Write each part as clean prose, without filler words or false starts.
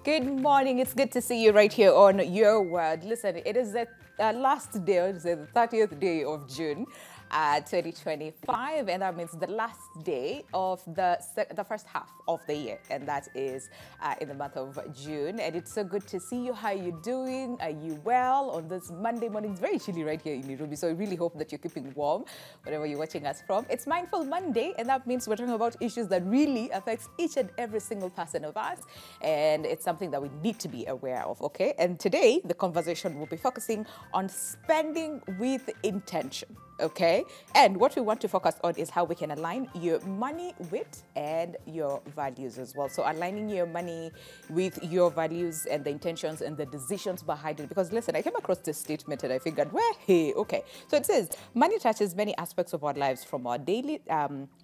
Good morning. It's good to see you right here on Your World. Listen, it is the last day, the 30th day of June, 2025, and that means the last day of the first half of the year, and that is in the month of June. And it's so good to see you. How are you doing? Are you well on this Monday morning? It's very chilly right here in Nairobi, so I really hope that you're keeping warm wherever you're watching us from. It's Mindful Monday, and that means we're talking about issues that really affects each and every single person of us, and it's something that we need to be aware of, okay? And today, the conversation will be focusing on spending with intention. Okay, and what we want to focus on is how we can align your money with and your values as well. So aligning your money with your values and the intentions and the decisions behind it. Because listen, I came across this statement and I figured, well, hey, okay. So it says, money touches many aspects of our lives, from our daily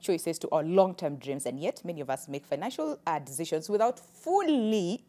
choices to our long-term dreams. And yet many of us make financial decisions without fully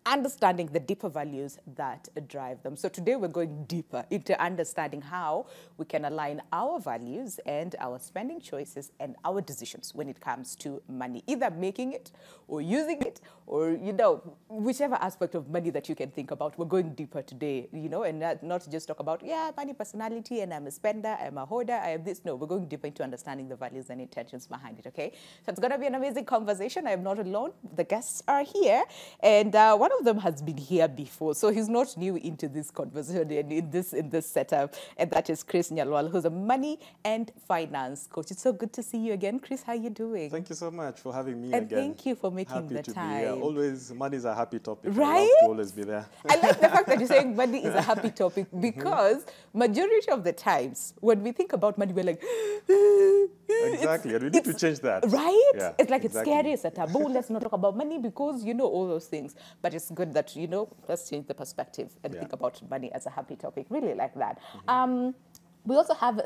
understanding the deeper values that drive them. So today we're going deeper into understanding how we can align our values and our spending choices and our decisions when it comes to money, either making it or using it, or, you know, whichever aspect of money that you can think about. We're going deeper today, you know, and not just talk about, yeah, money personality and I'm a spender, I'm a hoarder, I am this. No, we're going deeper into understanding the values and intentions behind it, okay? So it's going to be an amazing conversation. I am not alone. The guests are here, and one of them has been here before, so he's not new into this conversation and in this setup, and that is Chris Nyalwal, who's a money and finance coach. It's so good to see you again, Chris. How are you doing? Thank you so much for having me and again. Thank you for making the time. Be here. Always, money is a happy topic. Right? I love to always be there. I like the fact that you're saying money is a happy topic, because majority of the times when we think about money, we're like, exactly, and we need to change that. Right? Yeah, it's like exactly. It's scary, it's a taboo, let's not talk about money, because, you know, all those things. But it's good that, you know, let's change the perspective and think about money as a happy topic. Really like that. We also have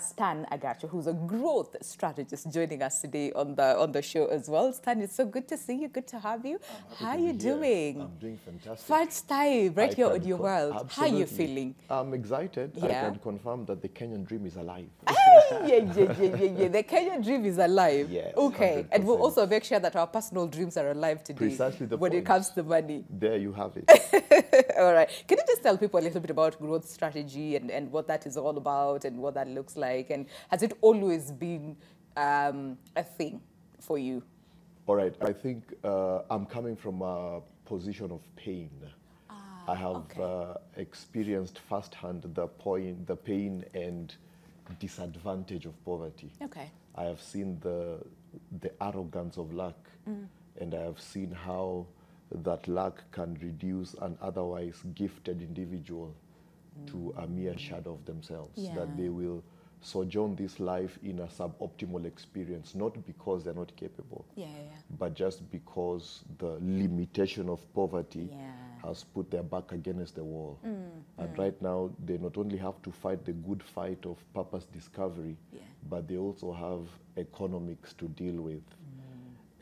Stan Agacho, who's a growth strategist, joining us today on the show as well. Stan, it's so good to see you. Good to have you. How are you doing? I'm doing fantastic. First time right here on Your World. Absolutely. How are you feeling? I'm excited. Yeah. I can confirm that the Kenyan dream is alive. Yeah. The Kenyan dream is alive. Yes, okay. 100%. And we'll also make sure that our personal dreams are alive today. Precisely the when point. it comes to money. There you have it. All right. Can you just tell people a little bit about growth strategy and what that is all about and what that looks like? And has it always been a thing for you? All right. I think I'm coming from a position of pain. I have experienced firsthand the pain and disadvantage of poverty. Okay. I have seen the arrogance of lack, and I have seen how that lack can reduce an otherwise gifted individual to a mere shadow of themselves, that they will sojourn this life in a suboptimal experience, not because they're not capable, but just because the limitation of poverty has put their back against the wall. And right now, they not only have to fight the good fight of purpose discovery, but they also have economics to deal with.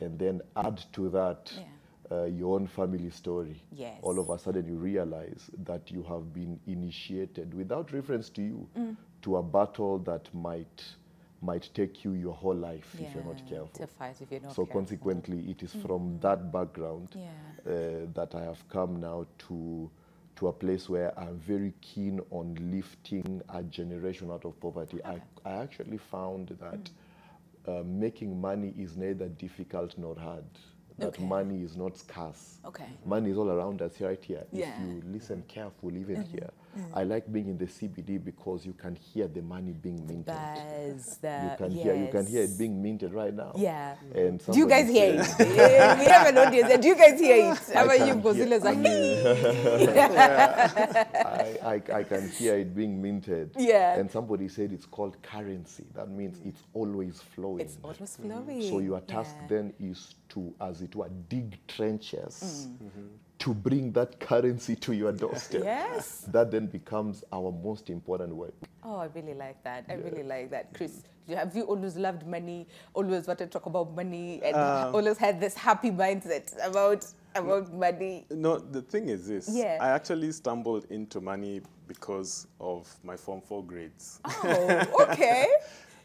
And then add to that your own family story. Yes. All of a sudden you realize that you have been initiated without reference to you to a battle that might take you your whole life if you're not careful. To fight if you're not so careful. Consequently, it is from that background that I have come now to a place where I'm very keen on lifting a generation out of poverty. I actually found that making money is neither difficult nor hard. That money is not scarce. Money is all around us right here. If you listen carefully, even here. I like being in the CBD because you can hear the money being minted. You can hear it being minted right now. Yeah. And do you guys hear it? We have an audience. Do you guys hear it? I can hear it being minted. Yeah. And somebody said it's called currency. That means it's always flowing. It's always flowing. So your task then is to, as it were, dig trenches to bring that currency to your doorstep. Yes. That then becomes our most important work. Oh, I really like that. I really like that. Chris, have you always loved money, always wanted to talk about money, and always had this happy mindset about money? No, the thing is this. Yeah. I actually stumbled into money because of my Form 4 grades. Oh, okay.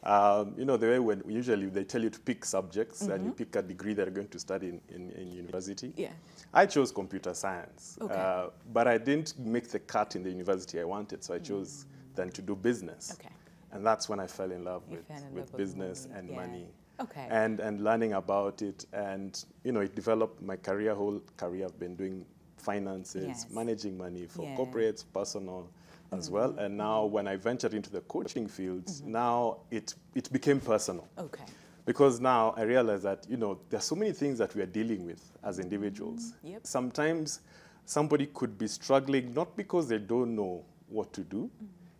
You know, the way when usually they tell you to pick subjects and you pick a degree that you're going to study in university. Yeah. I chose computer science, Okay. but I didn't make the cut in the university I wanted, so I chose then to do business. Okay. And that's when I fell in love You with, fell in with love with business money, and yeah. money. Okay. And learning about it. And, you know, it developed my career, whole career. I've been doing finances, Yes. managing money for Yeah. corporates, personal as well. And now when I ventured into the coaching fields, now it became personal. Okay. Because now I realize that, you know, there are so many things that we are dealing with as individuals. Yep. Sometimes somebody could be struggling not because they don't know what to do,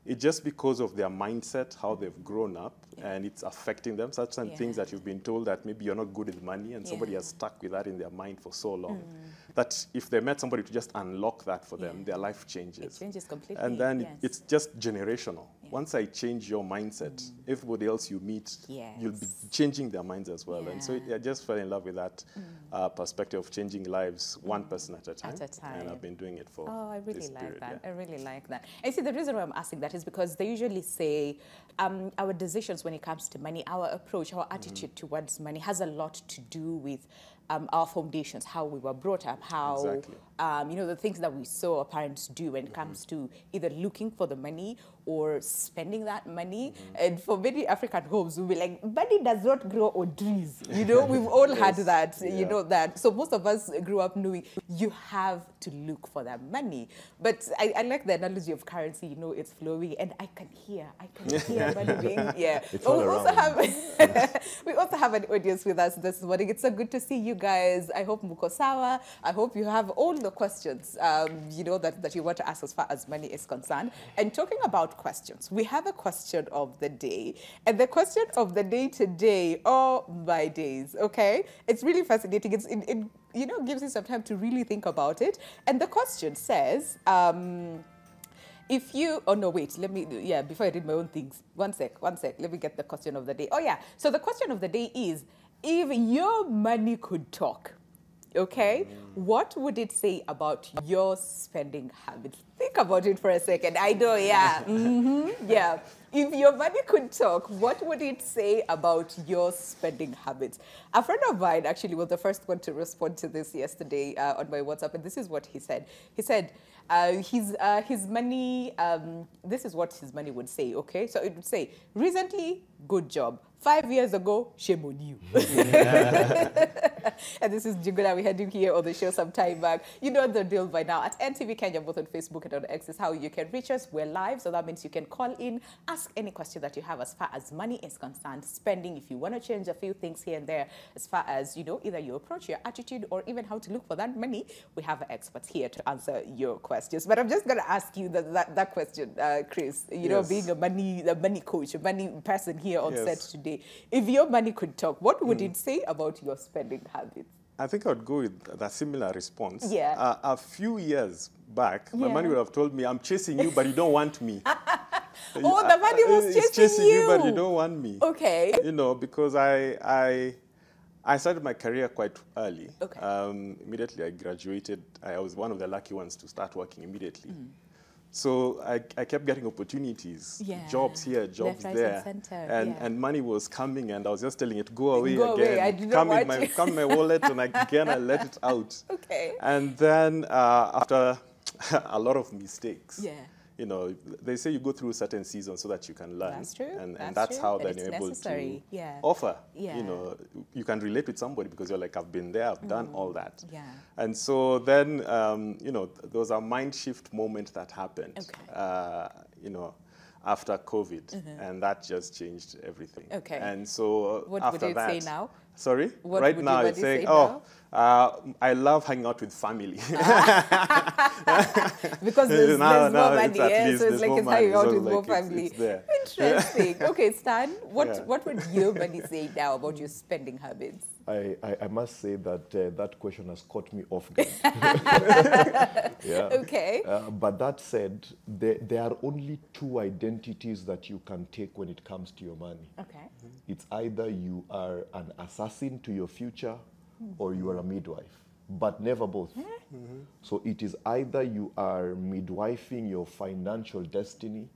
it's just because of their mindset, how they've grown up, and it's affecting them. Such some things that you've been told that maybe you're not good with money, and somebody has stuck with that in their mind for so long that if they met somebody to just unlock that for them, their life changes. It changes completely. And then yes. it's just generational. Once I change your mindset, everybody else you meet, you'll be Yes. changing their minds as well. And so Yeah. I just fell in love with that perspective of changing lives one person at a time. At a time. And I've been doing it for Oh, I really this like period, that. yeah. I really like that. And see, the reason why I'm asking that is because they usually say our decisions when it comes to money, our approach, our attitude towards money has a lot to do with our foundations, how we were brought up, how, Exactly. you know, the things that we saw our parents do when it comes to either looking for the money or spending that money. And for many African homes, we'll be like, money does not grow on trees. You know, we've all had Yes. that, you Yeah. know, that. So most of us grew up knowing you have to look for that money. But I like the analogy of currency, you know, it's flowing and I can hear money being, yeah. It's But all we also around. have, we also have an audience with us this morning. It's so good to see you guys. I hope muko sawa. I hope you have all the questions, you know, that you want to ask as far as money is concerned. And talking about questions, we have a question of the day. And the question of the day today, oh my days, okay? It's really fascinating. It you know, gives you some time to really think about it. And the question says, if you, oh no, wait, let me, yeah, before I did my own things, one sec, let me get the question of the day. Oh yeah, so the question of the day is, if your money could talk, okay, what would it say about your spending habits? Think about it for a second. I know, yeah, yeah. If your money could talk, what would it say about your spending habits? A friend of mine actually was the first one to respond to this yesterday on my WhatsApp, and this is what he said. He said his money, this is what his money would say, okay? So it would say, recently, good job. 5 years ago, shame on you. And this is Juguna. We had him here on the show some time back. You know the deal by now. At NTV Kenya, both on Facebook and on X is how you can reach us. We're live, so that means you can call in, ask any question that you have as far as money is concerned, spending, if you want to change a few things here and there, as far as, you know, either your approach, your attitude, or even how to look for that money. We have experts here to answer your questions. But I'm just going to ask you that question, Chris. You know, Yes. being a money coach, a money person here on Yes. set today. If your money could talk, what would it say about your spending habits? I think I would go with a similar response. Yeah. A few years back, my Yeah. money would have told me, I'm chasing you, but you don't want me. Oh, the money was It's chasing you, but you. you don't want me. Okay. You know, because I started my career quite early. Okay. Immediately I graduated, I was one of the lucky ones to start working immediately. So I kept getting opportunities, Yeah. jobs here, jobs Left, right, there, and center, yeah. and money was coming, and I was just telling it, go away Go again. away, I do not come in want my you. come in my wallet, and again I let it out. Okay. And then after a lot of mistakes, Yeah. you know, they say you go through certain seasons so that you can learn. That's true, And that's that's true, how and then it's you're able necessary, to yeah. offer. Yeah. You know, you can relate with somebody because you're like, I've been there, I've done all that. Yeah. And so then, you know, there was a mind shift moment that happened, Okay. you know, after COVID, and that just changed everything. Okay. And so What after would it that, say now? Sorry? What right would now your it's body saying, say oh, I love hanging out with family. Because there's Now- more now money, it's at yeah? least So it's there's like more it's hanging money, out so with more like it's- family. it's there. Interesting. Okay, Stan, Yeah. what would your money say now about your spending habits? I must say that that question has caught me off guard. Yeah. Okay. But that said, there are only two identities that you can take when it comes to your money. Okay. It's either you are an assassin to your future or you are a midwife, but never both. So it is either you are midwifing your financial destiny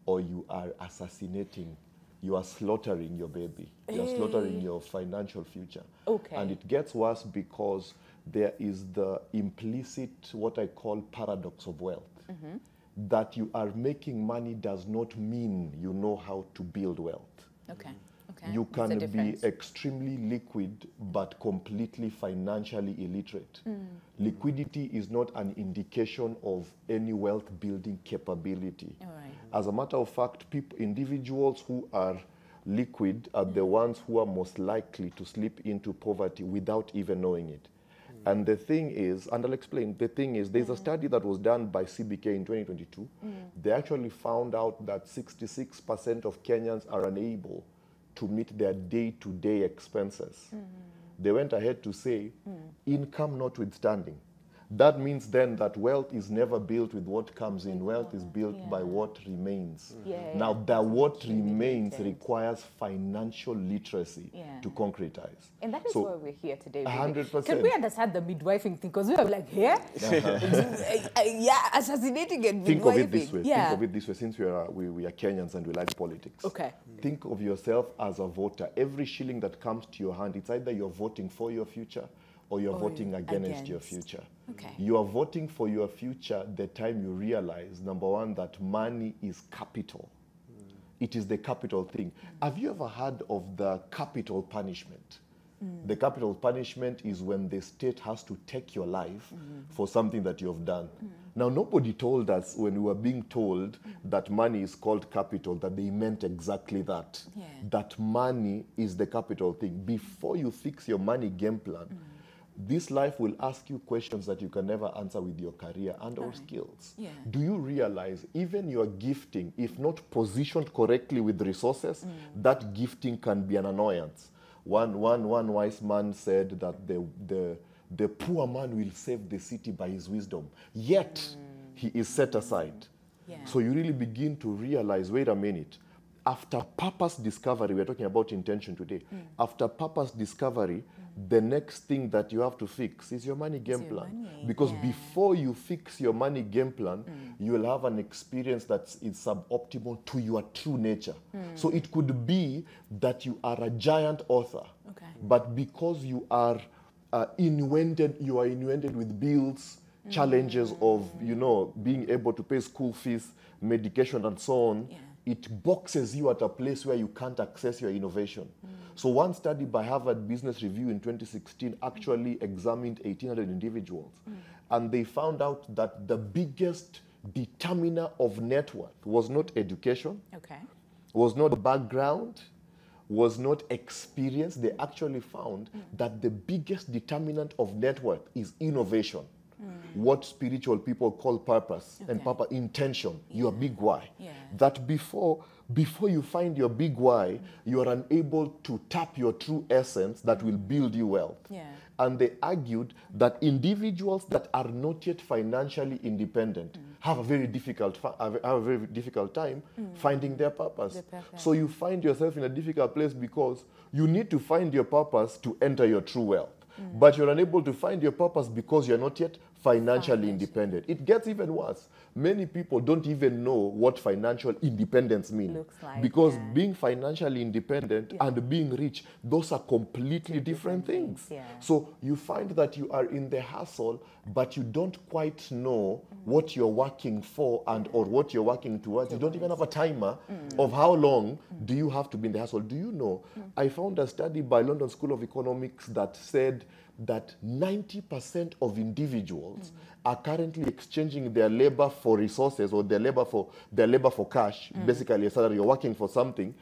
or you are assassinating you are slaughtering your baby. You are slaughtering your financial future. Okay. And it gets worse because there is the implicit, what I call paradox of wealth. That you are making money does not mean you know how to build wealth. Okay. Okay. You What's the can be difference? extremely liquid but completely financially illiterate. Liquidity is not an indication of any wealth building capability. All right. As a matter of fact, individuals who are liquid are the ones who are most likely to slip into poverty without even knowing it. And the thing is, and I'll explain, the thing is, there's a study that was done by CBK in 2022. They actually found out that 66% of Kenyans are unable to meet their day-to-day expenses. They went ahead to say, income notwithstanding. That means then that wealth is never built with what comes in. Wealth is built by what remains. Now, that what remains requires financial literacy to concretize. And that is why we're here today. Really. 100%. Can we understand the midwifing thing? Because we are like, here? Yeah, assassinating and Think midwifing. of it this way. Yeah. Think of it this way. Since we are Kenyans and we like politics. Okay. Think of yourself as a voter. Every shilling that comes to your hand, it's either you're voting for your future or you're voting against your future. Okay. You are voting for your future the time you realize, number one, that money is capital. It is the capital thing. Have you ever heard of the capital punishment? The capital punishment is when the state has to take your life for something that you have done. Now, nobody told us when we were being told that money is called capital, that they meant exactly that. That money is the capital thing. Before you fix your money game plan, this life will ask you questions that you can never answer with your career and or skills. Do you realize even your gifting, if not positioned correctly with resources, that gifting can be an annoyance? One wise man said that the poor man will save the city by his wisdom, yet he is set aside. So you really begin to realize, wait a minute, after purpose discovery, we're talking about intention today, after purpose discovery, the next thing that you have to fix is your money game plan. Because before you fix your money game plan, you will have an experience that is suboptimal to your true nature. So it could be that you are a giant author, but because you are inundated with bills, challenges of, being able to pay school fees, medication, and so on, it boxes you at a place where you can't access your innovation. So one study by Harvard Business Review in 2016 actually examined 1,800 individuals. And they found out that the biggest determiner of net worth was not education, was not background, was not experience. They actually found that the biggest determinant of net worth is innovation. What spiritual people call purpose and intention, your big why. That before you find your big why, you are unable to tap your true essence that will build you wealth. And they argued that individuals that are not yet financially independent have a very difficult time finding their purpose. So you find yourself in a difficult place because you need to find your purpose to enter your true wealth. But you're unable to find your purpose because you're not yet financially independent. It gets even worse. Many people don't even know what financial independence means. Because being financially independent and being rich, those are completely different things. So you find that you are in the hustle, but you don't quite know what you're working for and or what you're working towards. You don't even have a timer of how long do you have to be in the hustle. Do you know, I found a study by London School of Economics that said that 90% of individuals are currently exchanging their labor for resources or their labor for cash, basically a salary. You're working for something,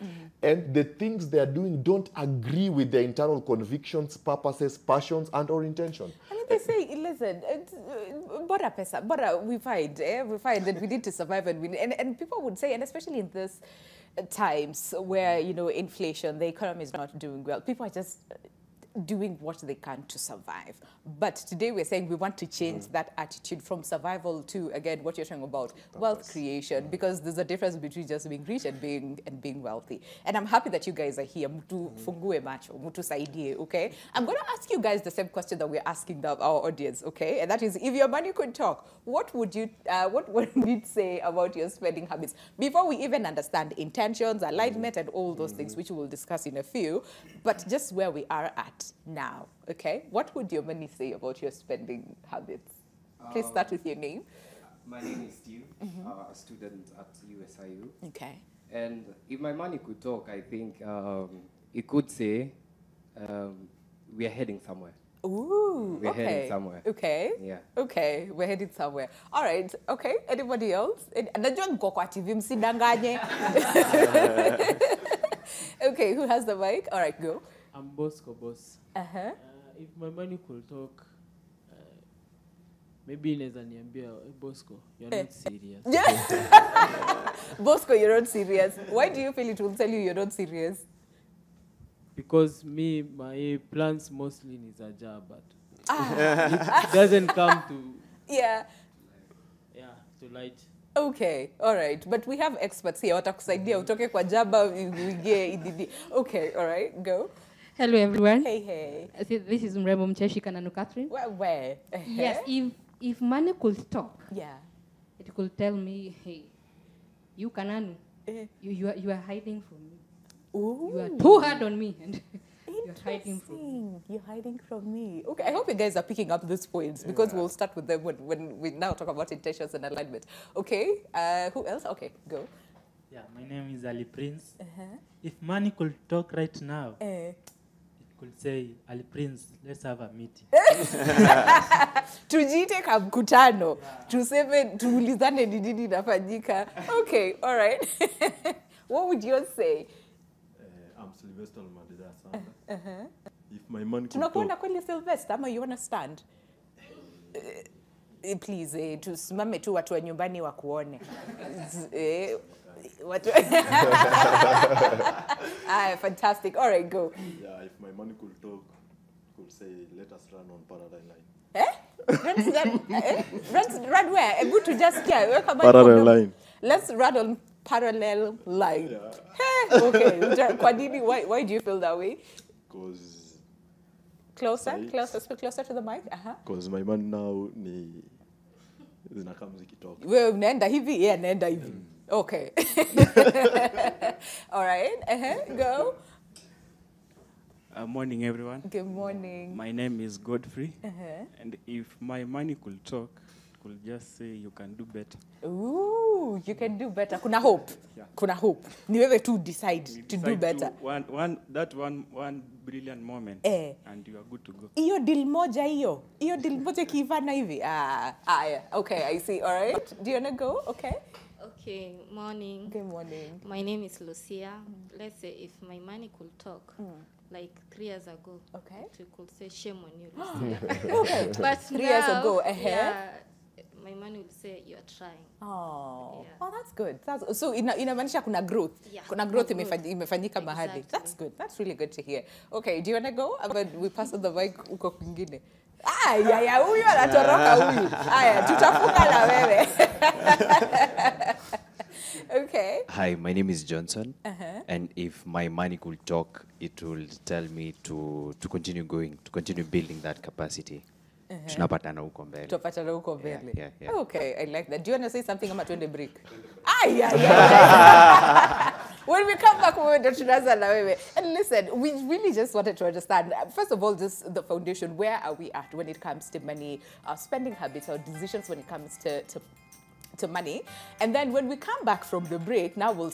and the things they're doing don't agree with their internal convictions, purposes, passions, and or intention. I mean, they say, listen, bora pesa, bora, we find that we need to survive and win. And people would say, and especially in this times where, inflation, the economy is not doing well, people are just doing what they can to survive. But today we're saying we want to change that attitude from survival to, again, what you're talking about, wealth creation, because there's a difference between just being rich and being wealthy. And I'm happy that you guys are here. Mutu fungue macho, mutu saidie, okay? I'm going to ask you guys the same question that we're asking our audience, okay? And that is, if your money could talk, what would you say about your spending habits? Before we even understand intentions, alignment, and all those things, which we'll discuss in a few, but just where we are at now, okay? What would your money say about your spending habits? Please start with your name. My name is Steve, a student at USIU. Okay. And if my money could talk, I think it could say we are heading somewhere. Ooh, We're okay. heading somewhere. Okay. Yeah. Okay, we're heading somewhere. All right, okay. Anybody else? Najua mko kwa TV, msidanganye. Okay, who has the mic? All right, go. I'm Bosco, boss. If my money could talk, maybe inaweza niambia, Bosco, you're not serious. Bosco, you're not serious. Why do you feel it will tell you you're not serious? Because my plans mostly is a job, but it doesn't come to to light. Okay, all right. But we have experts here. Watakusaidia utoke kwa jaba uingie ididi. Okay, all right, go. Hello, everyone. Hey, hey. This is Mrembo Mcheshi Kananu Catherine. Where? Yes, if money could talk, Yeah. it could tell me, hey, you Kananu, you are hiding from me. Ooh. You are too hard on me, and you're hiding from me. You're hiding from me. Okay, I hope you guys are picking up these points because we'll start with them when we now talk about intentions and alignment. Okay, who else? Okay, go. Yeah, my name is Ali Prince. If money could talk right now, it could say, Ali Prince, let's have a meeting. Tujite kamkutano. Tuseme tuulizane ni nini inafanyika. Okay, all right. What would you say? I'm Sylvester Madida Sanda. If my money could Tunakwenda talk, kweli Sylvester ama you want to stand? Please, tusimame tu watu wa nyumbani wakuone. Fantastic. All right, go. yeah, if my money could talk, could say, let us run on parallel line. Run where? A good to just Parallel line. Let's run on parallel line. Yeah. Okay. Kwadini, why do you feel that way? Because Speak closer to the mic. Because my money now ni zinakaa zikitoka. Wewe unaenda hivi, yeah, naenda hivi. Okay. All right. Go. Morning, everyone. Good morning. My name is Godfrey. And if my money could talk, could just say you can do better. Ooh, you can do better. Kuna hope. Yeah. Kuna hope. Ni wewe to decide to do better. One brilliant moment, and you are good to go. Iyo deal moja hiyo. Iyo deal moja kiivana hivi. Yeah. Okay, I see. All right. Do you want to go? Okay. Okay, morning. Good morning. My name is Lucia. Let's say if my money could talk, like 3 years ago, it could say shame on you, Lucia. Okay. But 3 years ago, yeah, my money would say you're trying. Oh, yeah. Oh, that's good. So inamaanisha kuna growth. Yeah, kuna growth imefanyika mahali. That's good. That's really good to hear. Okay, do you want to go? But we pass on the mic uko kwingine. Huyu anatoroka huyu. Tutafunga na wewe. Okay. Hi, my name is Johnson. And if my money could talk, it will tell me to continue going, to continue building that capacity. Tunapatana huko mbele. Tutapatana huko mbele. Yeah. Okay, I like that. Do you want to say something about tuende break? When we come back, tunaanza na wewe. And listen, we really just wanted to understand, first of all, just the foundation. Where are we at when it comes to money, spending habits, or decisions when it comes to money? And then when we come back from the break, now we'll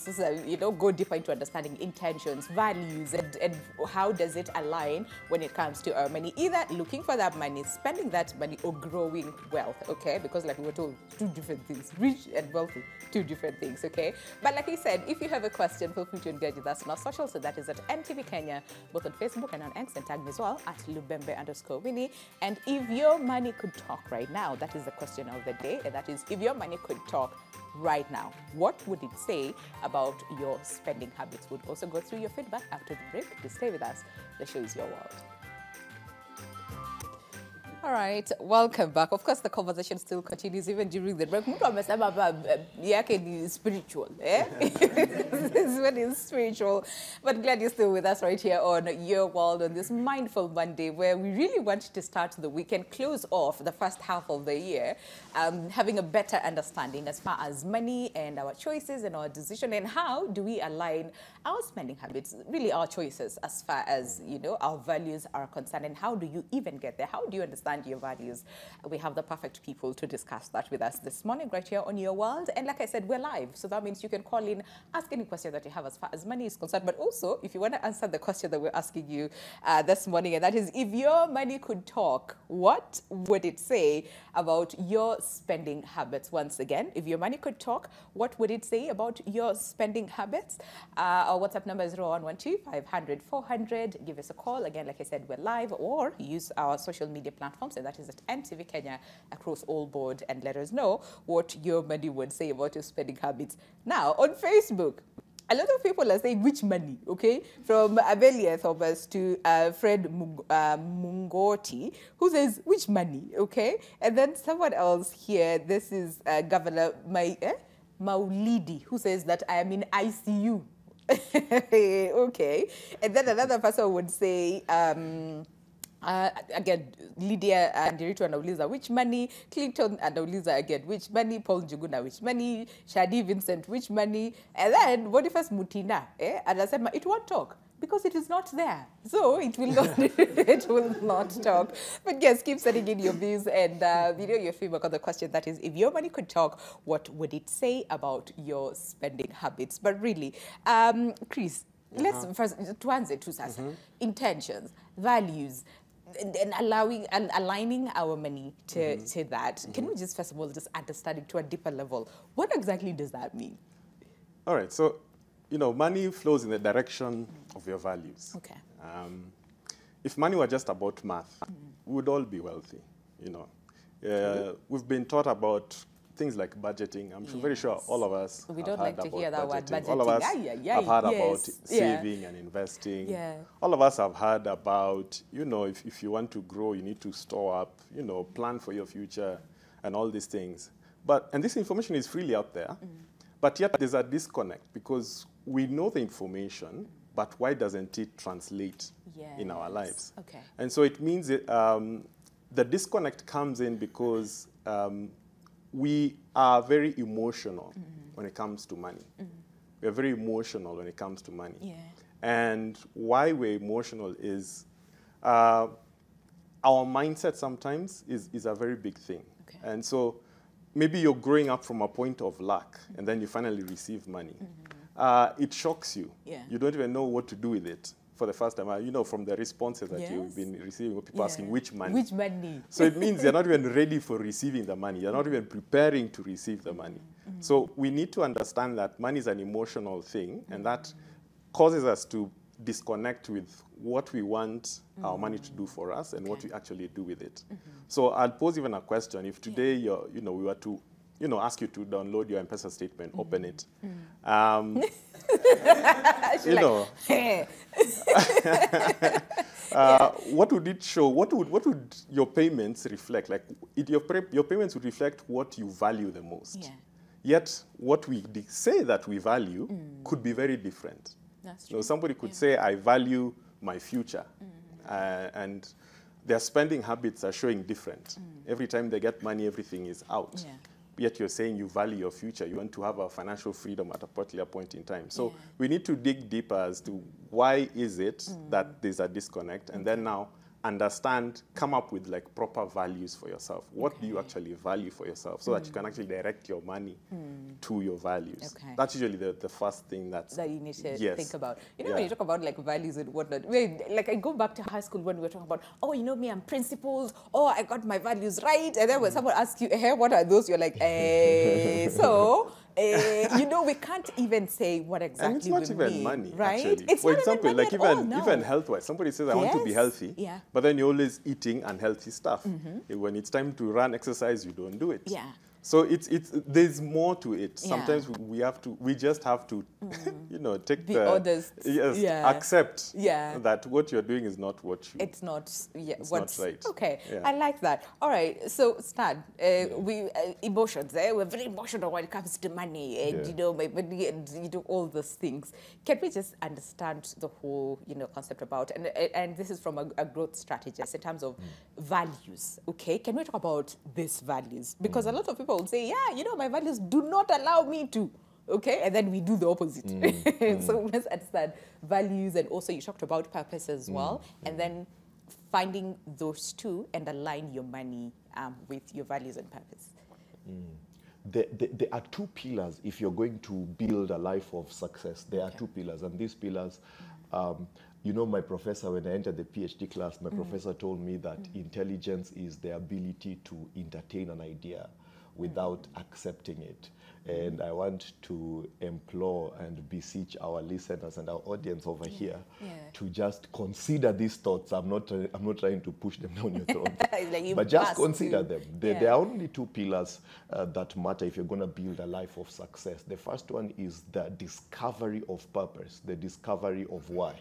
go deeper into understanding intentions, values, and how does it align when it comes to our money, either looking for that money, spending that money, or growing wealth, okay? Because like we were told, 2 different things, rich and wealthy, 2 different things, okay? But like I said, if you have a question, feel free to engage with us on our socials. So that is at NTV Kenya, both on Facebook and on X, and tag me as well at Lubembe_Winnie. And if your money could talk right now, that is the question of the day, and that is, if your money could talk right now, what would it say about your spending habits? We'll also go through your feedback after the break. To stay with us, the show is your world. All right, welcome back. Of course, the conversation still continues even during the break. Mtu amesema yake ni spiritual, eh? This one is spiritual. But glad you're still with us right here on Your World on this Mindful Monday, where we really want to start the week and close off the first half of the year, having a better understanding as far as money and our choices and our decision, and how do we align our spending habits, really our choices as far as, you know, our values are concerned, and how do you even get there? How do you understand your values? We have the perfect people to discuss that with us this morning right here on Your World. And like I said, we're live, so that means you can call in, ask any question that you have as far as money is concerned, but also if you want to answer the question that we're asking you this morning, and that is, if your money could talk, what would it say about your spending habits? Once again, if your money could talk, what would it say about your spending habits? Our WhatsApp number is 0112 500 400. Give us a call. Again, like I said, we're live, or use our social media platforms, and that is at NTV Kenya across all board, and let us know what your money would say about your spending habits. Now, on Facebook, a lot of people are saying, which money, okay? From Abelia Thomas to Fred Mungoti, who says, which money, okay? And then someone else here, this is Governor Maulidi, who says that I am in ICU. Okay. And then another person would say, again, Lydia and Diritu anauliza, which money? Clinton anauliza again, which money? Paul Njuguna, which money? Shadi Vincent, which money? And then Boniface Mutina, anasema, it won't talk because it is not there. So it will not, it will not talk. But yes, keep sending in your views and your feedback on the question, that is, if your money could talk, what would it say about your spending habits? But really, Chris, let's first, tuanze tu sasa, intentions, values, and aligning our money to that. Can we just first of all just understand it to a deeper level? What exactly does that mean? All right, so, you know, money flows in the direction of your values. Okay. If money were just about math, we would all be wealthy, you know. We've been taught about things like budgeting. I'm very sure all of us We don't like to hear that word, budgeting. All of us have heard about saving and investing. All of us have heard about, you know, if you want to grow, you need to store up, you know, plan for your future and all these things. And this information is freely out there, but yet there's a disconnect because we know the information, but why doesn't it translate in our lives? Okay. And so it means that, the disconnect comes in because we are very emotional when it comes to money. We are very emotional when it comes to money. And why we're emotional is our mindset sometimes is a very big thing. Okay. And so maybe you're growing up from a point of lack and then you finally receive money. It shocks you. You don't even know what to do with it. For the first time, you know, from the responses that you've been receiving, people asking, which money? Which money? So it means you're not even ready for receiving the money. You're not even preparing to receive the money. So we need to understand that money is an emotional thing, and that causes us to disconnect with what we want our money to do for us and what we actually do with it. So I'll pose even a question. If today, we were to, ask you to download your M-Pesa statement, open it. What would it show? What would your payments reflect? Like, your payments would reflect what you value the most. Yet, what we say that we value could be very different. That's true. Somebody could say, I value my future. And their spending habits are showing different. Every time they get money, everything is out. Yet you're saying you value your future. You want to have a financial freedom at a particular point in time. So we need to dig deeper as to why is it that there's a disconnect, and then now understand, come up with like proper values for yourself. What do you actually value for yourself so that you can actually direct your money to your values? That's usually the first thing that you need to think about. When you talk about like values and whatnot, like I go back to high school when we were talking about, me, I'm principles. Oh, I got my values right. And then when someone asks you, hey, what are those? You're like, so... we can't even say what exactly and it's not even mean, money, right? actually. It's For not example, even money like even health-wise, somebody says, I want to be healthy, but then you're always eating unhealthy stuff. When it's time to run exercise, you don't do it. So there's more to it. Yeah. Sometimes we just have to, you know, take Be honest. Yes, Yeah. accept Yeah. that what you're doing is not what you. It's not. Yeah. It's What's not right. Okay. Yeah. I like that. All right. So Stan, we emotions. We're very emotional when it comes to money, and you know, my money, and you know, all those things. Can we just understand the whole, you know, concept about and this is from a growth strategist in terms of values. Okay. Can we talk about these values? Because a lot of people will say, yeah, you know, my values do not allow me to. Okay, and then we do the opposite. So let's understand values, and also you talked about purpose as well, and then finding those two and align your money with your values and purpose. There are two pillars if you're going to build a life of success. There are two pillars, and these pillars, you know, my professor, when I entered the PhD class, my professor told me that intelligence is the ability to entertain an idea without accepting it. And I want to implore and beseech our listeners and our audience over here to just consider these thoughts. I'm not trying to push them down your throat, like but just consider them. There are only two pillars that matter if you're going to build a life of success. The first one is the discovery of purpose, the discovery of why.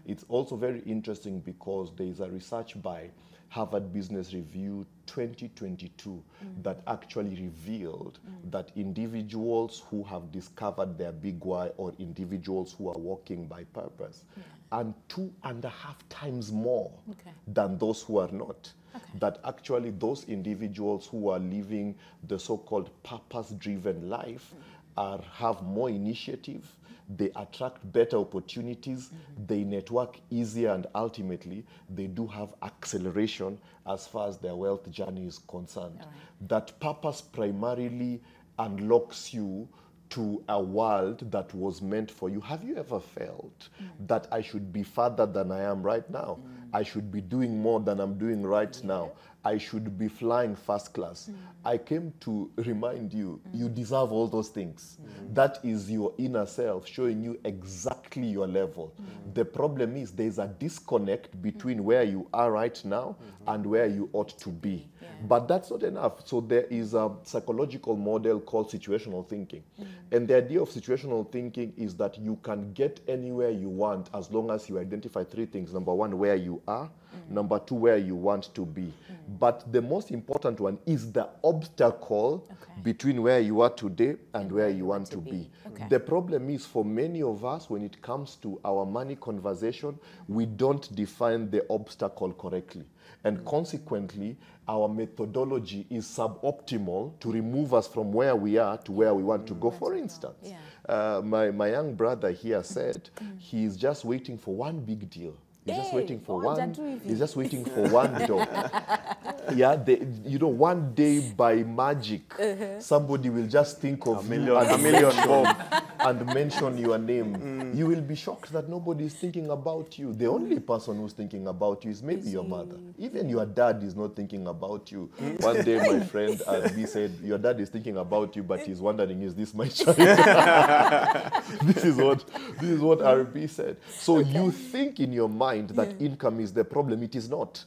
It's also very interesting because there is a research by Harvard Business Review 2022 that actually revealed that individuals who have discovered their big why, or individuals who are walking by purpose, earn 2.5 times more than those who are not. That actually those individuals who are living the so-called purpose-driven life have more initiative, they attract better opportunities, they network easier, and ultimately they do have acceleration as far as their wealth journey is concerned. That purpose primarily unlocks you to a world that was meant for you. Have you ever felt that I should be further than I am right now? I should be doing more than I'm doing right now. I should be flying first class. I came to remind you, you deserve all those things. That is your inner self showing you exactly your level. The problem is there's a disconnect between where you are right now and where you ought to be. But that's not enough. So there is a psychological model called situational thinking. And the idea of situational thinking is that you can get anywhere you want as long as you identify three things. Number one, where you are. Number two, where you want to be. But the most important one is the obstacle between where you are today and where you want to be. The problem is for many of us, when it comes to our money conversation, we don't define the obstacle correctly. And consequently, our methodology is suboptimal to remove us from where we are to where we want to go. For instance, my young brother here said he's just waiting for one big deal. He's just waiting for one. He's just waiting for one door. You know, one day by magic, somebody will just think of a million bomb and mention your name. You will be shocked that nobody is thinking about you. The only person who's thinking about you is maybe your mother. Even your dad is not thinking about you. One day, my friend RB said, "Your dad is thinking about you, but he's wondering, is this my child?" This is what RB said. So you think in your mind that income is the problem. It is not.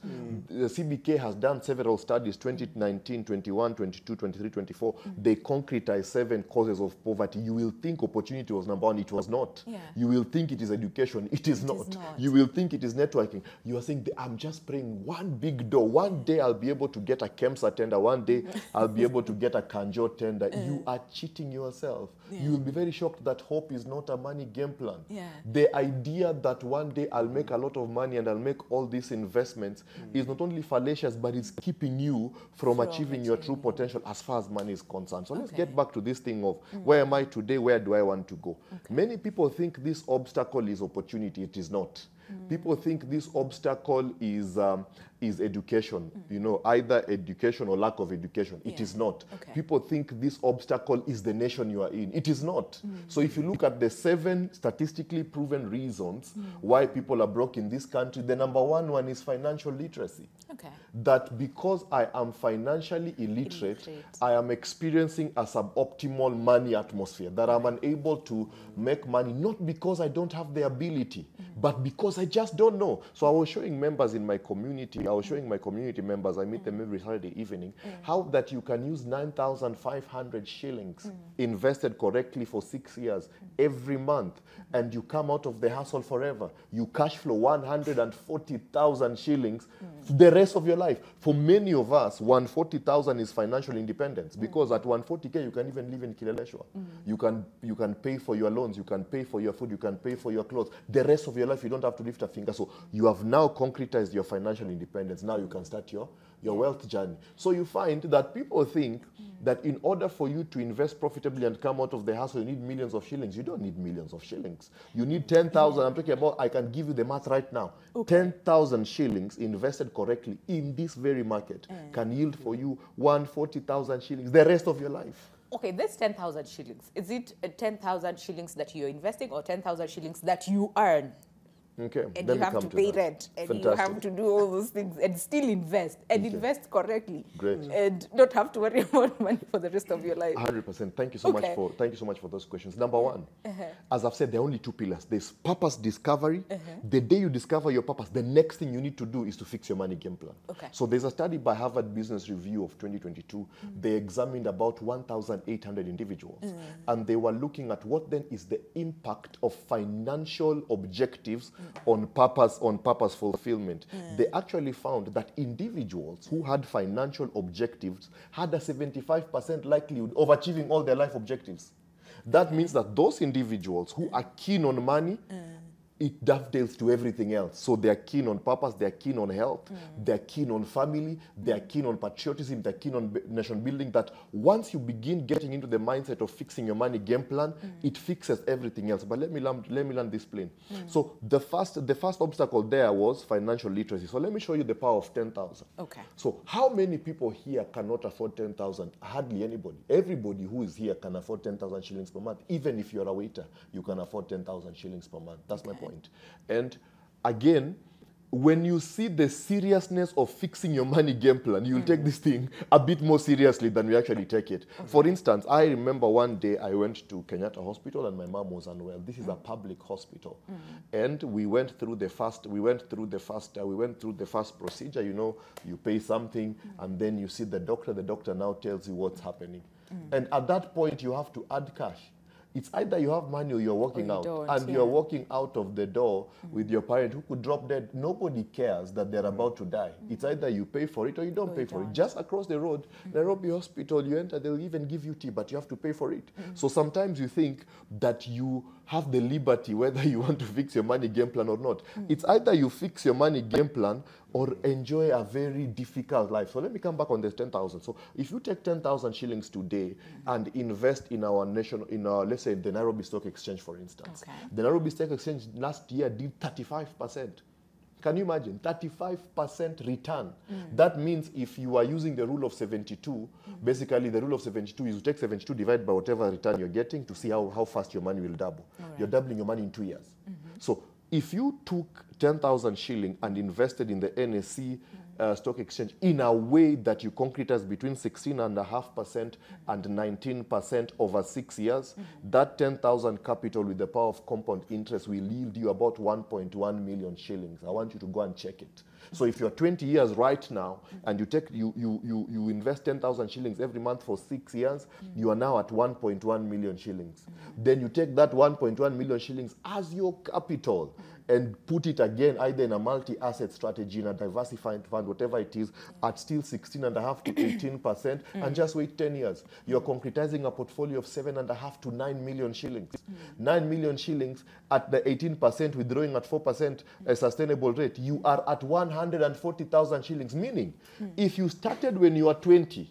The CBK has done several studies, 2019, 21, 22, 23, 24. They concretize 7 causes of poverty. You will think opportunity was number one. It was not. You will think it is education. It is not. You will think it is networking. You are saying, I'm just praying one big door. One day I'll be able to get a KEMSA tender. One day I'll be able to get a Kanjo tender. You are cheating yourself. You will be very shocked that hope is not a money game plan. The idea that one day I'll make a lot of money and I'll make all these investments is not only fallacious, but it's keeping you from achieving your true potential as far as money is concerned. So let's get back to this thing of where am I today? Where do I want to go? Many people think this obstacle is opportunity. It is not. People think this obstacle is education, you know, either education or lack of education. It is not. People think this obstacle is the nation you are in. It is not. So if you look at the 7 statistically proven reasons why people are broke in this country, the number one is financial literacy. That because I am financially illiterate, I am experiencing a suboptimal money atmosphere, that I'm unable to make money, not because I don't have the ability, but because I just don't know. So I was showing members in my community I was showing my community members, I meet them every Saturday evening, how that you can use 9,500 shillings invested correctly for 6 years every month, and you come out of the hustle forever. You cash flow 140,000 shillings the rest of your life. For many of us, 140,000 is financial independence, because at 140K you can even live in Kileleshwa. You can pay for your loans, you can pay for your food, you can pay for your clothes. The rest of your life you don't have to lift a finger. So you have now concretized your financial independence. Now you can start your wealth journey. So you find that people think that in order for you to invest profitably and come out of the hustle, you need millions of shillings. You don't need millions of shillings. You need 10,000. I'm talking about, I can give you the math right now. 10,000 shillings invested correctly in this very market can yield for you 140,000 shillings the rest of your life. Okay, this 10,000 shillings, is it 10,000 shillings that you're investing or 10,000 shillings that you earn? Okay, and you have to pay rent, and you have to do all those things, and still invest, and invest correctly. Great. And not have to worry about money for the rest of your life. 100%. Thank you so much for those questions. Number one, as I've said, there are only two pillars. There's purpose discovery. The day you discover your purpose, the next thing you need to do is to fix your money game plan. So there's a study by Harvard Business Review of 2022. They examined about 1,800 individuals, and they were looking at what then is the impact of financial objectives on purpose fulfillment. They actually found that individuals who had financial objectives had a 75% likelihood of achieving all their life objectives. That means that those individuals who are keen on money, it dovetails to everything else. So they're keen on purpose, they're keen on health, they're keen on family, they're keen on patriotism, they're keen on nation building. That once you begin getting into the mindset of fixing your money game plan, it fixes everything else. But let me land this plane. So the first obstacle there was financial literacy. So let me show you the power of 10,000. Okay. So how many people here cannot afford 10,000? Hardly anybody. Everybody who is here can afford 10,000 shillings per month. Even if you're a waiter, you can afford 10,000 shillings per month. That's my point. And again, when you see the seriousness of fixing your money game plan, you'll take this thing a bit more seriously than we actually take it. For instance, I remember one day I went to Kenyatta Hospital and my mom was unwell. This is a public hospital. And we went through the first procedure. You know, you pay something and then you see the doctor now tells you what's happening. And at that point you have to add cash. It's either you have money or you're walking out. And you're walking out of the door with your parent who could drop dead. Nobody cares that they're about to die. It's either you pay for it or you don't pay for it. Just across the road, Nairobi Hospital, you enter, they'll even give you tea, but you have to pay for it. So sometimes you think that you have the liberty whether you want to fix your money game plan or not. It's either you fix your money game plan or enjoy a very difficult life. So let me come back on this 10,000. So if you take 10,000 shillings today and invest in our let's say the Nairobi Stock Exchange, for instance. The Nairobi Stock Exchange last year did 35%. Can you imagine? 35% return. That means if you are using the rule of 72, basically the rule of 72 is you take 72 divided by whatever return you're getting to see how fast your money will double. You're doubling your money in 2 years. So if you took 10,000 shilling and invested in the NSE stock exchange in a way that you concretize between 16.5% and 19% over 6 years, that 10,000 capital with the power of compound interest will yield you about 1.1 million shillings. I want you to go and check it. So if you're 20 years right now and you invest 10,000 shillings every month for 6 years, you are now at 1.1 million shillings. Then you take that 1.1 million shillings as your capital and put it again either in a multi-asset strategy, in a diversified fund, whatever it is, at still 16.5 to 18%, and just wait 10 years. You're concretizing a portfolio of 7.5 to 9 million shillings. 9 million shillings at the 18%, withdrawing at 4% a sustainable rate, you are at 140,000 shillings. Meaning, if you started when you were 20,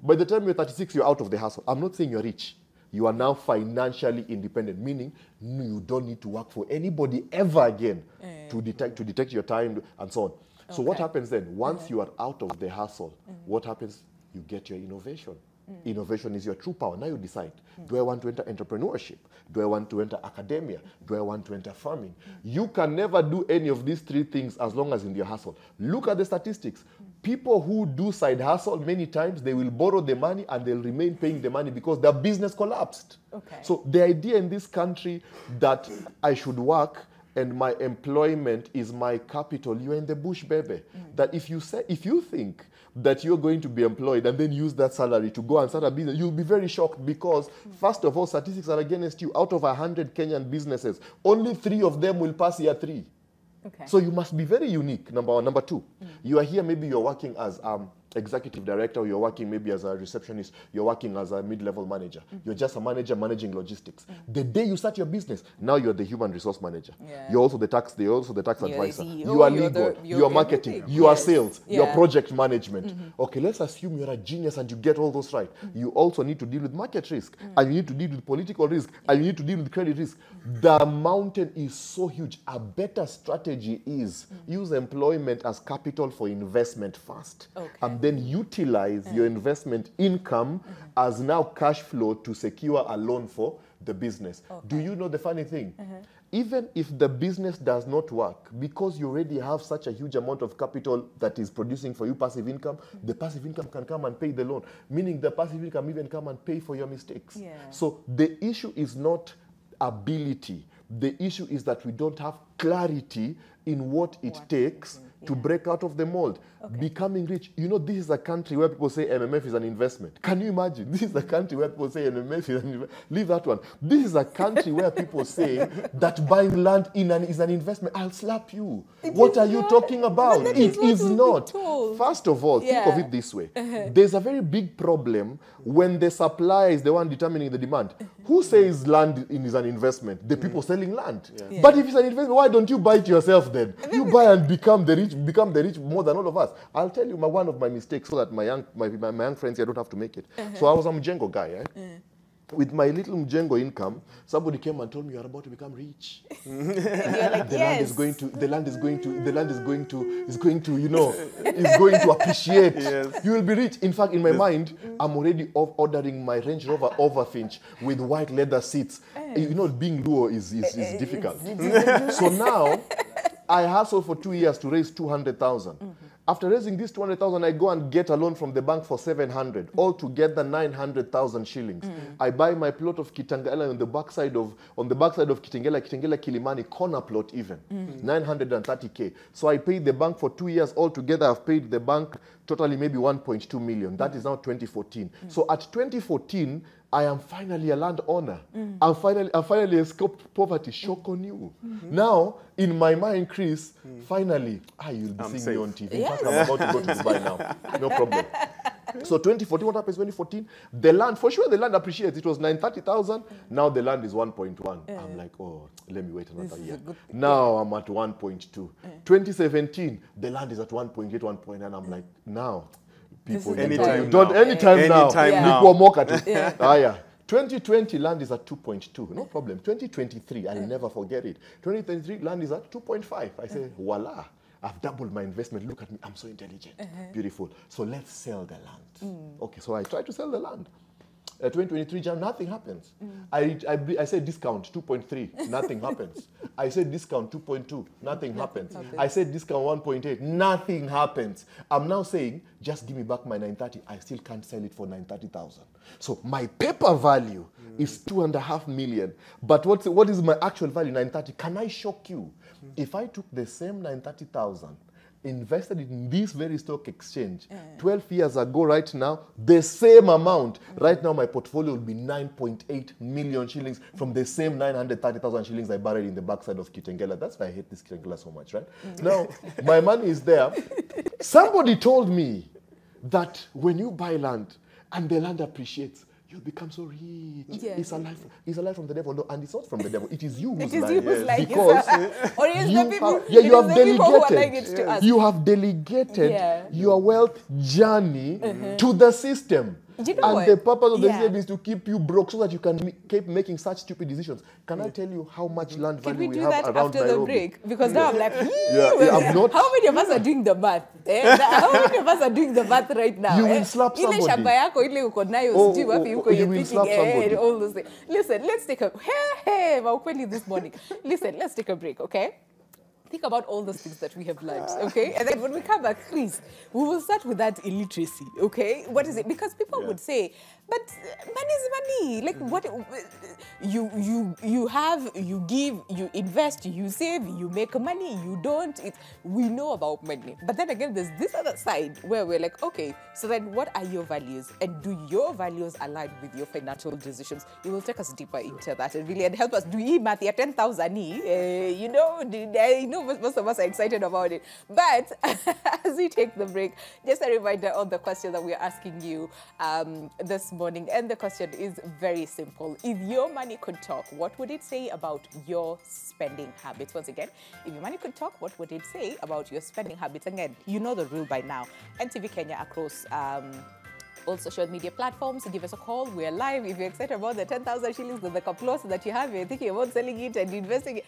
by the time you're 36, you're out of the hustle. I'm not saying you're rich. You are now financially independent, meaning you don't need to work for anybody ever again to detect your time and so on. So what happens then? Once you are out of the hustle, what happens? You get your innovation. Innovation is your true power. Now you decide, do I want to enter entrepreneurship? Do I want to enter academia? Do I want to enter farming? You can never do any of these three things as long as in your hustle. Look at the statistics. People who do side hustle, many times they will borrow the money and they'll remain paying the money because their business collapsed. So the idea in this country that I should work and my employment is my capital, you're in the bush, baby. That if you think that you're going to be employed and then use that salary to go and start a business, you'll be very shocked because, first of all, statistics are against you. Out of 100 Kenyan businesses, only 3 of them will pass year 3. Okay. So you must be very unique, number one. Number two, you are here, maybe you're working as executive director, or you're working maybe as a receptionist, you're working as a mid-level manager. You're just a manager managing logistics. The day you start your business, now you're the human resource manager. You're also the tax advisor. You are legal, you are marketing, you are sales, you are project management. Okay, let's assume you're a genius and you get all those right. You also need to deal with market risk, and you need to deal with political risk, and you need to deal with credit risk. The mountain is so huge. A better strategy is use employment as capital for investment first. And then utilize your investment income as now cash flow to secure a loan for the business. Do you know the funny thing? Even if the business does not work, because you already have such a huge amount of capital that is producing for you passive income, the passive income can come and pay the loan, meaning the passive income even come and pay for your mistakes. So the issue is not ability. The issue is that we don't have clarity in what it takes to break out of the mold. Becoming rich. You know, this is a country where people say MMF is an investment. Can you imagine? This is a country where people say MMF is an investment. Leave that one. This is a country where people say that buying land is an investment. I'll slap you. What are you talking about? It is not. First of all, think of it this way. There's a very big problem when the supplier is the one determining the demand. Who says land is an investment? The people selling land. But if it's an investment, why don't you buy it yourself then? You buy and become the rich more than all of us. I'll tell you one of my mistakes so that my young friends here don't have to make it. So I was a Mjengo guy. With my little Mjengo income, somebody came and told me, you're about to become rich. Like, the land is going to appreciate. You will be rich. In fact, in my mind, I'm already ordering my Range Rover Overfinch with white leather seats. You know, being Luo is difficult. So now, I hustled for 2 years to raise 200,000. After raising this 200,000, I go and get a loan from the bank for 700. Altogether, 900,000 shillings. I buy my plot of Kitengela on the backside of Kitengela Kilimani, corner plot even. 930K. So I paid the bank for 2 years. Altogether, I've paid the bank totally maybe 1.2 million. That is now 2014. So at 2014, I am finally a landowner. I finally escaped poverty. Shock on you. Now, in my mind, Chris, finally, you'll be seeing me on TV. In fact, I'm about to go to Dubai now. No problem. So 2014, what happens 2014? The land, for sure, the land appreciates. It was 930,000. Now the land is 1.1. I'm like, oh, let me wait another year. Now I'm at 1.2. 2017, the land is at 1.8, 1.9. I'm like, now, people, anytime now. 2020, land is at 2.2. No problem. 2023, I'll never forget it. 2023, land is at 2.5. I say, voila. I've doubled my investment. Look at me. I'm so intelligent. Beautiful. So let's sell the land. Okay, so I try to sell the land. 2023, Jan, nothing happens. I say discount 2.3, nothing happens. I say discount 2.2, nothing happens. I said discount 1.8, nothing happens. I'm now saying, just give me back my 930. I still can't sell it for 930,000. So my paper value is 2.5 million. But what is my actual value? 930. Can I shock you? If I took the same 930,000, invested it in this very stock exchange 12 years ago right now, the same amount, right now my portfolio will be 9.8 million shillings from the same 930,000 shillings I buried in the backside of Kitengela. That's why I hate this Kitengela so much, right? Now, my money is there. Somebody told me that when you buy land and the land appreciates, you'll become so rich. It's a lie from the devil. No, and it's not from the devil. It is you who's lying. Because you have delegated. You have delegated your wealth journey to the system. You know and the purpose of the system is to keep you broke so that you can keep making such stupid decisions. Can I tell you how much land value we have around Nairobi? Can we do that after the break? Because now I'm like, how many of us are doing the math? How many of us are doing the math right now? You will slap somebody. You will slap somebody. All those things. Listen, let's take a... this morning. Listen, let's take a break, okay? Think about all those things that we have learned, okay? And then when we come back, Chris, we will start with that illiteracy, okay? What is it? Because people would say, But money is money. Like what you have, you give, you invest, you save, you make money. You don't. We know about money. But then again, there's this other side where we're like, okay, so then what are your values, and do your values align with your financial decisions? You will take us deeper into that and really help us. Do we math 10,000? You know, I know most of us are excited about it. But as we take the break, just a reminder on the question that we're asking you this morning. And the question is very simple. If your money could talk, what would it say about your spending habits? Once again, if your money could talk, what would it say about your spending habits? Again, you know the rule by now. NTV Kenya across all social media platforms. Give us a call. We're live. If you're excited about the 10,000 shillings, the kaplos that you have, you're thinking about selling it and investing it,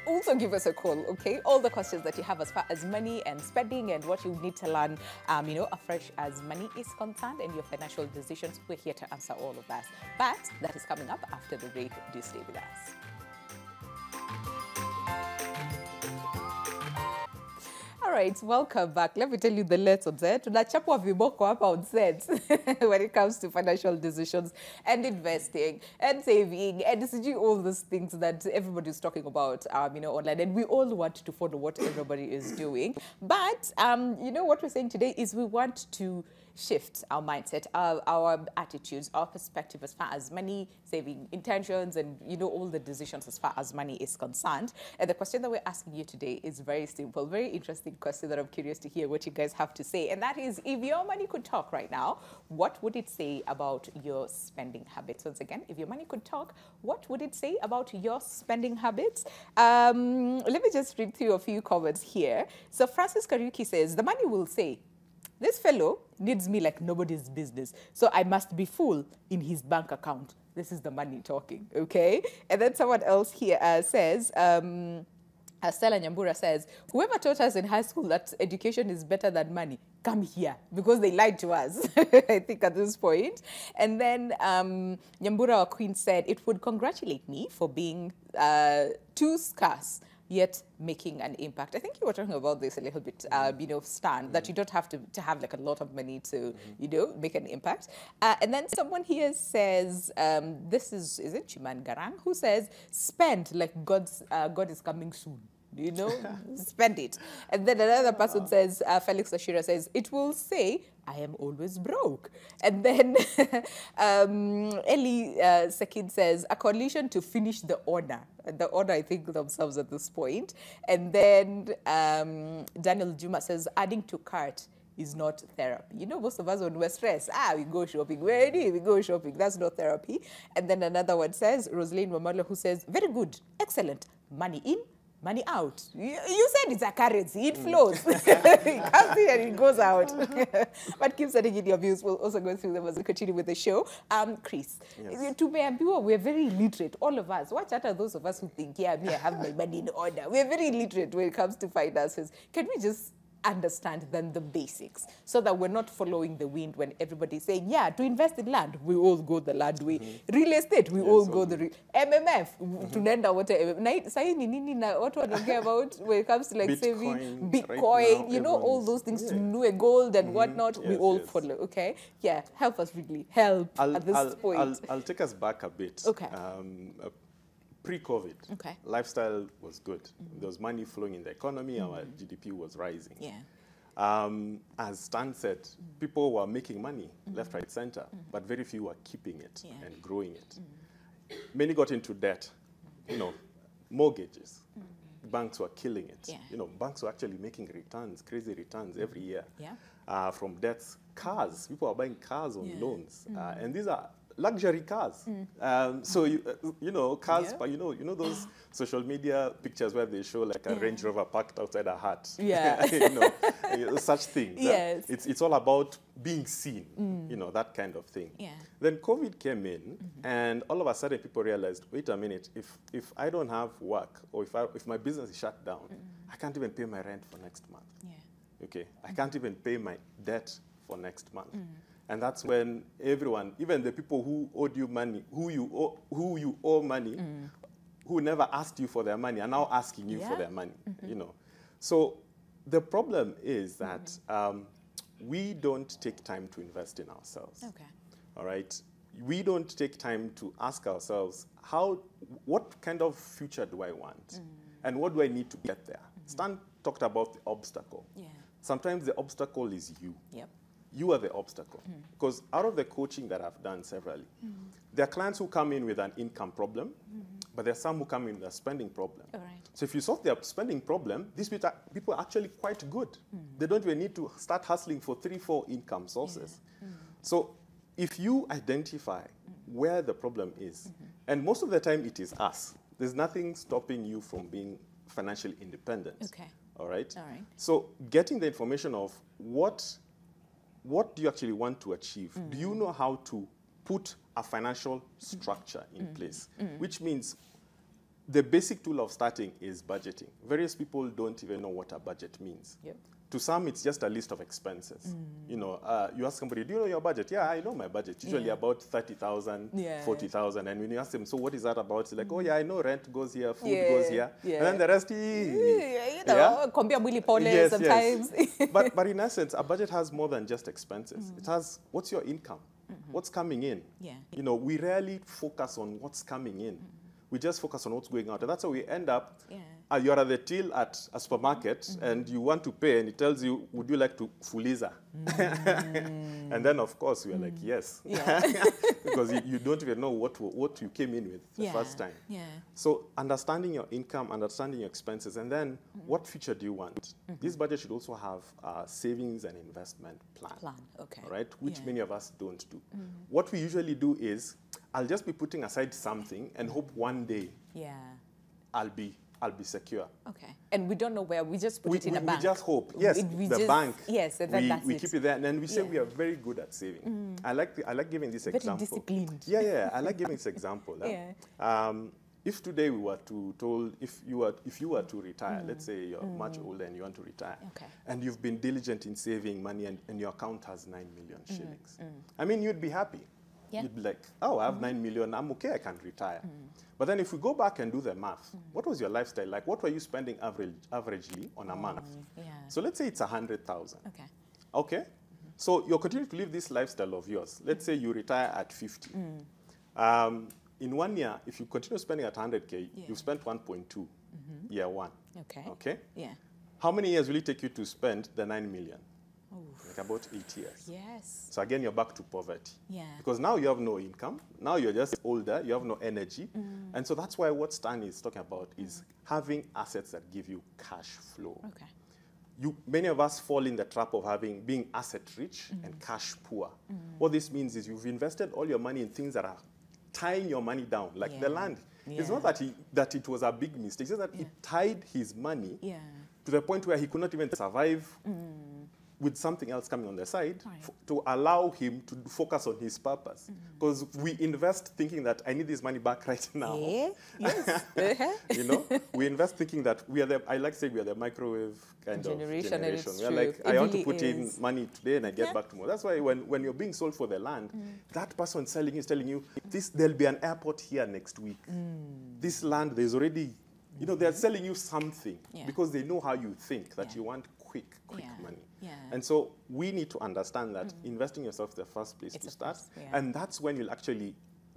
also give us a call, okay? All the questions that you have as far as money and spending and what you need to learn, you know, afresh as money is concerned and your financial decisions, we're here to answer all of that. But that is coming up after the break. Do stay with us. All right, welcome back. Let me tell you the lessons. Tunachapwa viboko hapa on set when it comes to financial decisions and investing and saving and all those things that everybody is talking about, you know, online. And we all want to follow what everybody is doing. But, you know, what we're saying today is we want to shift our mindset, our attitudes, our perspective as far as money, saving intentions, and, you know, all the decisions as far as money is concerned. And the question that we're asking you today is very simple, very interesting question that I'm curious to hear what you guys have to say. And that is, if your money could talk right now, what would it say about your spending habits? Once again, if your money could talk, what would it say about your spending habits? Let me just read through a few comments here. So Francis Kariuki says, the money will say, this fellow needs me like nobody's business, so I must be full in his bank account. This is the money talking, okay? And then someone else here says, Stella Nyambura says, whoever taught us in high school that education is better than money, come here, because they lied to us, I think, at this point. And then Nyambura, our queen, said, it would congratulate me for being too scarce, yet making an impact. I think you were talking about this a little bit, you know, Stan, that you don't have to have like a lot of money to, you know, make an impact. And then someone here says, this is it Chiman Garang, who says, spend like God is coming soon. You know, spend it. And then another person says, Felix Ashira says, it will say, I am always broke. And then Eli Sekid says, a coalition to finish the honor. The honor, I think, themselves at this point. And then Daniel Juma says, adding to cart is not therapy. You know, most of us when we're stressed, we go shopping. Where do we go shopping? That's not therapy. And then another one says, Rosalind Wamala, who says, very good, excellent, money in, money out. You said it's a currency. It flows. It comes in and it goes out. But keep sending in your views. We'll also go through them as we continue with the show. Chris, yes. We're very illiterate, all of us. Watch out are those of us who think, yeah, me, I have my money in order. We're very illiterate when it comes to finances. Can we just understand then the basics so that we're not following the wind when everybody's saying, yeah, to invest in land, we all go the land way. Real estate, we all go the MMF, tunaenda wote MMF. Sai ni nini na watu wanaongea about when it comes to like saving Bitcoin, right now, you know, all those things, to know gold and whatnot, we all follow, okay? Yeah, help us really, help at this point. I'll take us back a bit. Okay. Pre-COVID, lifestyle was good. There was money flowing in the economy, our GDP was rising. Yeah. As Stan said, people were making money left, right, center, but very few were keeping it and growing it. Many got into debt, you know, mortgages. Banks were killing it. You know, banks were actually making returns, crazy returns every year. From debts, cars. People are buying cars on loans. And these are luxury cars. So, you know, cars, but you know those social media pictures where they show like a Range Rover parked outside a hut. Yeah. You know, such things. Yes. It's all about being seen, you know, that kind of thing. Yeah. Then COVID came in and all of a sudden people realized, wait a minute, if I don't have work or if my business is shut down, I can't even pay my rent for next month. Yeah. Okay. I can't even pay my debt for next month. And that's when everyone, even the people who owed you money, who you owe money, who never asked you for their money, are now asking you for their money. You know, so the problem is that we don't take time to invest in ourselves. Okay. All right. we don't take time to ask ourselves, what kind of future do I want? And what do I need to get there? Stan talked about the obstacle. Yeah. Sometimes the obstacle is you. Yep. You are the obstacle. Because out of the coaching that I've done severally, there are clients who come in with an income problem, but there are some who come in with a spending problem. All right. So if you solve their spending problem, these people are actually quite good. They don't even need to start hustling for 3-4 income sources. So if you identify where the problem is, and most of the time it is us, there's nothing stopping you from being financially independent. Okay. All right? All right. So getting the information of what do you actually want to achieve? Do you know how to put a financial structure in place? Which means the basic tool of starting is budgeting. Various people don't even know what a budget means. Yep. To some, it's just a list of expenses. You know, you ask somebody, do you know your budget? Yeah, I know my budget. Usually about 30,000, 40,000. And when you ask them, so what is that about? It's like, oh yeah, I know rent goes here, food goes here. And then the rest, you know, kombia mwili pole sometimes. Yes. But in essence, a budget has more than just expenses. It has, what's your income? What's coming in? You know, we rarely focus on what's coming in. We just focus on what's going out. And that's how we end up, you're at the till at a supermarket and you want to pay and it tells you, would you like to fuliza? And then, of course, we are like, yes. Because you don't even know what you came in with the first time. So understanding your income, understanding your expenses, and then what future do you want? This budget should also have a savings and investment plan. Okay. Right? Which many of us don't do. What we usually do is, I'll just be putting aside something and hope one day I'll be secure. Okay. And we don't know where. We just put it in a bank. We just hope. Yes, the bank. Yes, and then that's we keep it there. And then we say we are very good at saving. I like giving this example. Very disciplined. Yeah. I like giving this example. If today we were told, if you were to retire, let's say you're much older and you want to retire, and you've been diligent in saving money and your account has 9 million shillings, I mean, you'd be happy. You'd be like, oh, I have 9 million, I'm okay, I can retire. But then if we go back and do the math, what was your lifestyle like? What were you spending averagely on a month? So let's say it's 100,000. Okay? So you're continuing to live this lifestyle of yours. Let's say you retire at 50. In 1 year, if you continue spending at 100K, you've spent 1.2 year one. Okay? Yeah. How many years will it take you to spend the 9 million? Like about 8 years. Yes. So again, you're back to poverty. Yeah. Because now you have no income. Now you're just older. You have no energy. And so that's why what Stan is talking about is having assets that give you cash flow. Okay. Many of us fall in the trap of being asset rich and cash poor. What this means is you've invested all your money in things that are tying your money down, like the land. It's not that it was a big mistake. It's just that it tied his money to the point where he could not even survive with something else coming on the side to allow him to focus on his purpose. Because we invest thinking that I need this money back right now. Yes. You know, we invest thinking that I like saying we are the microwave kind of generation. We are like, I want to put in money today and I get back tomorrow. That's why when you're being sold for the land, that person selling is telling you, there'll be an airport here next week. This land, there's already, you know, they're selling you something because they know how you think, that you want quick money. And so we need to understand that investing yourself is the first place to start. And that's when you'll actually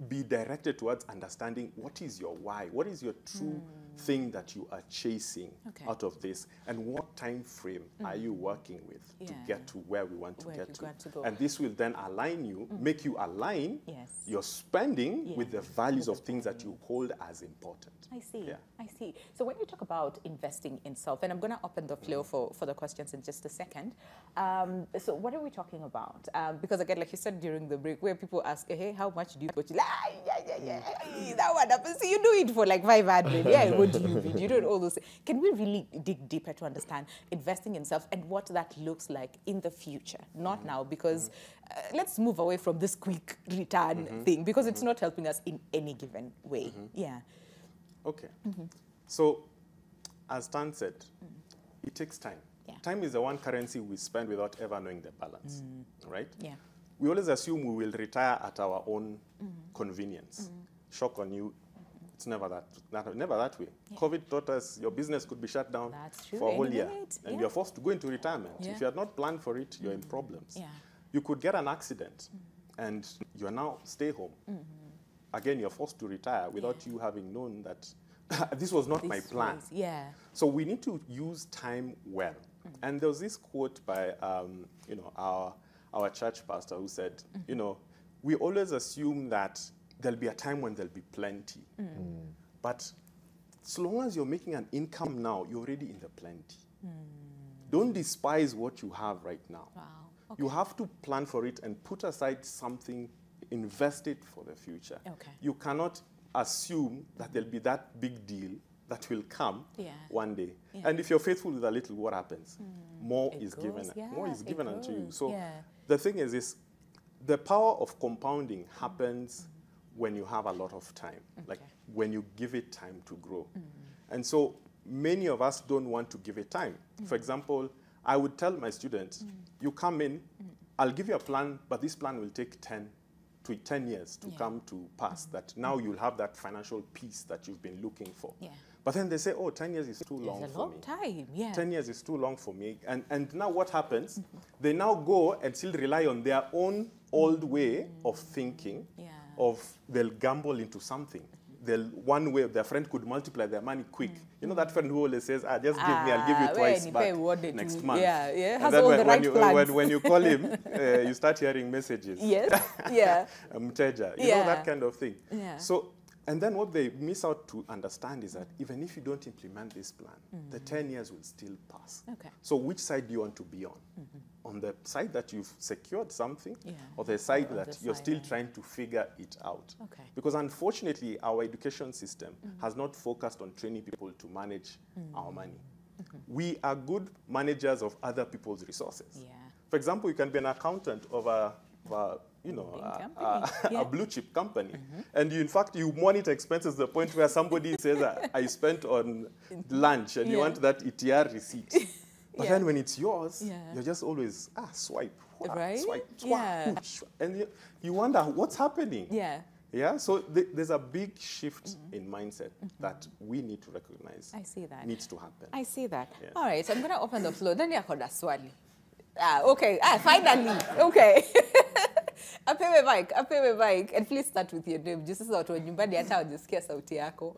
be directed towards understanding what is your why, what is your true thing that you are chasing out of this, and what time frame are you working with to get to where we want to get to. And this will then align you, make you align your spending with the values of things that you hold as important. I see. I see. So when you talk about investing in self, and I'm going to open the floor for the questions in just a second. So what are we talking about? Because again, like you said during the break, where people ask, hey, how much do you put? That one happens. So you do it for like 500. What do you mean? You don't all those. Can we really dig deeper to understand investing in self and what that looks like in the future? Not now, because let's move away from this quick return thing, because it's not helping us in any given way. Okay. So, as Stan said, it takes time. Time is the one currency we spend without ever knowing the balance, right? We always assume we will retire at our own convenience. Shock on you, it's never that way. COVID taught us your business could be shut down for a whole year, and you're forced to go into retirement. If you had not planned for it, you're in problems. You could get an accident, and you're now stay home. Again, you're forced to retire without you having known that this was not my plan. So we need to use time well. And there was this quote by you know, our church pastor who said, you know, we always assume that there'll be a time when there'll be plenty. But so long as you're making an income now, you're already in the plenty. Don't despise what you have right now. You have to plan for it and put aside something, invest it for the future. You cannot assume that there'll be that big deal that will come one day. And if you're faithful with a little, what happens? More is given. More is given unto you. So the thing is the power of compounding happens when you have a lot of time, like when you give it time to grow. And so many of us don't want to give it time. For example, I would tell my students, you come in, I'll give you a plan, but this plan will take 10 years to come to pass, that now you'll have that financial peace that you've been looking for. But then they say, oh, 10 years is too long for me. It's a long time, 10 years is too long for me. And now what happens? They now go and still rely on their own old way of thinking, of they'll gamble into something. One way their friend could multiply their money quick. You know that friend who always says, just give me, I'll give you twice back next month. Has all the right plans. When you call him, you start hearing messages. Mteja, you know, that kind of thing. So, and then what they miss out to understand is that even if you don't implement this plan, the 10 years will still pass. So which side do you want to be on? On the side that you've secured something, or the side that you're still trying to figure it out? Because unfortunately, our education system has not focused on training people to manage our money. We are good managers of other people's resources. For example, you can be an accountant of a blue chip company, and you, in fact, you monitor expenses to the point where somebody says, I spent on lunch, and you want that ETR receipt. But then when it's yours, you're just always, swipe, swipe, and you wonder what's happening. So there's a big shift in mindset that we need to recognize. I see that. Needs to happen. I see that. All right, so I'm going to open the floor. Then you're swali. Okay. Finally. Okay. Apewe mic. And please start with your name. Just so watu wa nyumbani hata wajisikia sauti yako.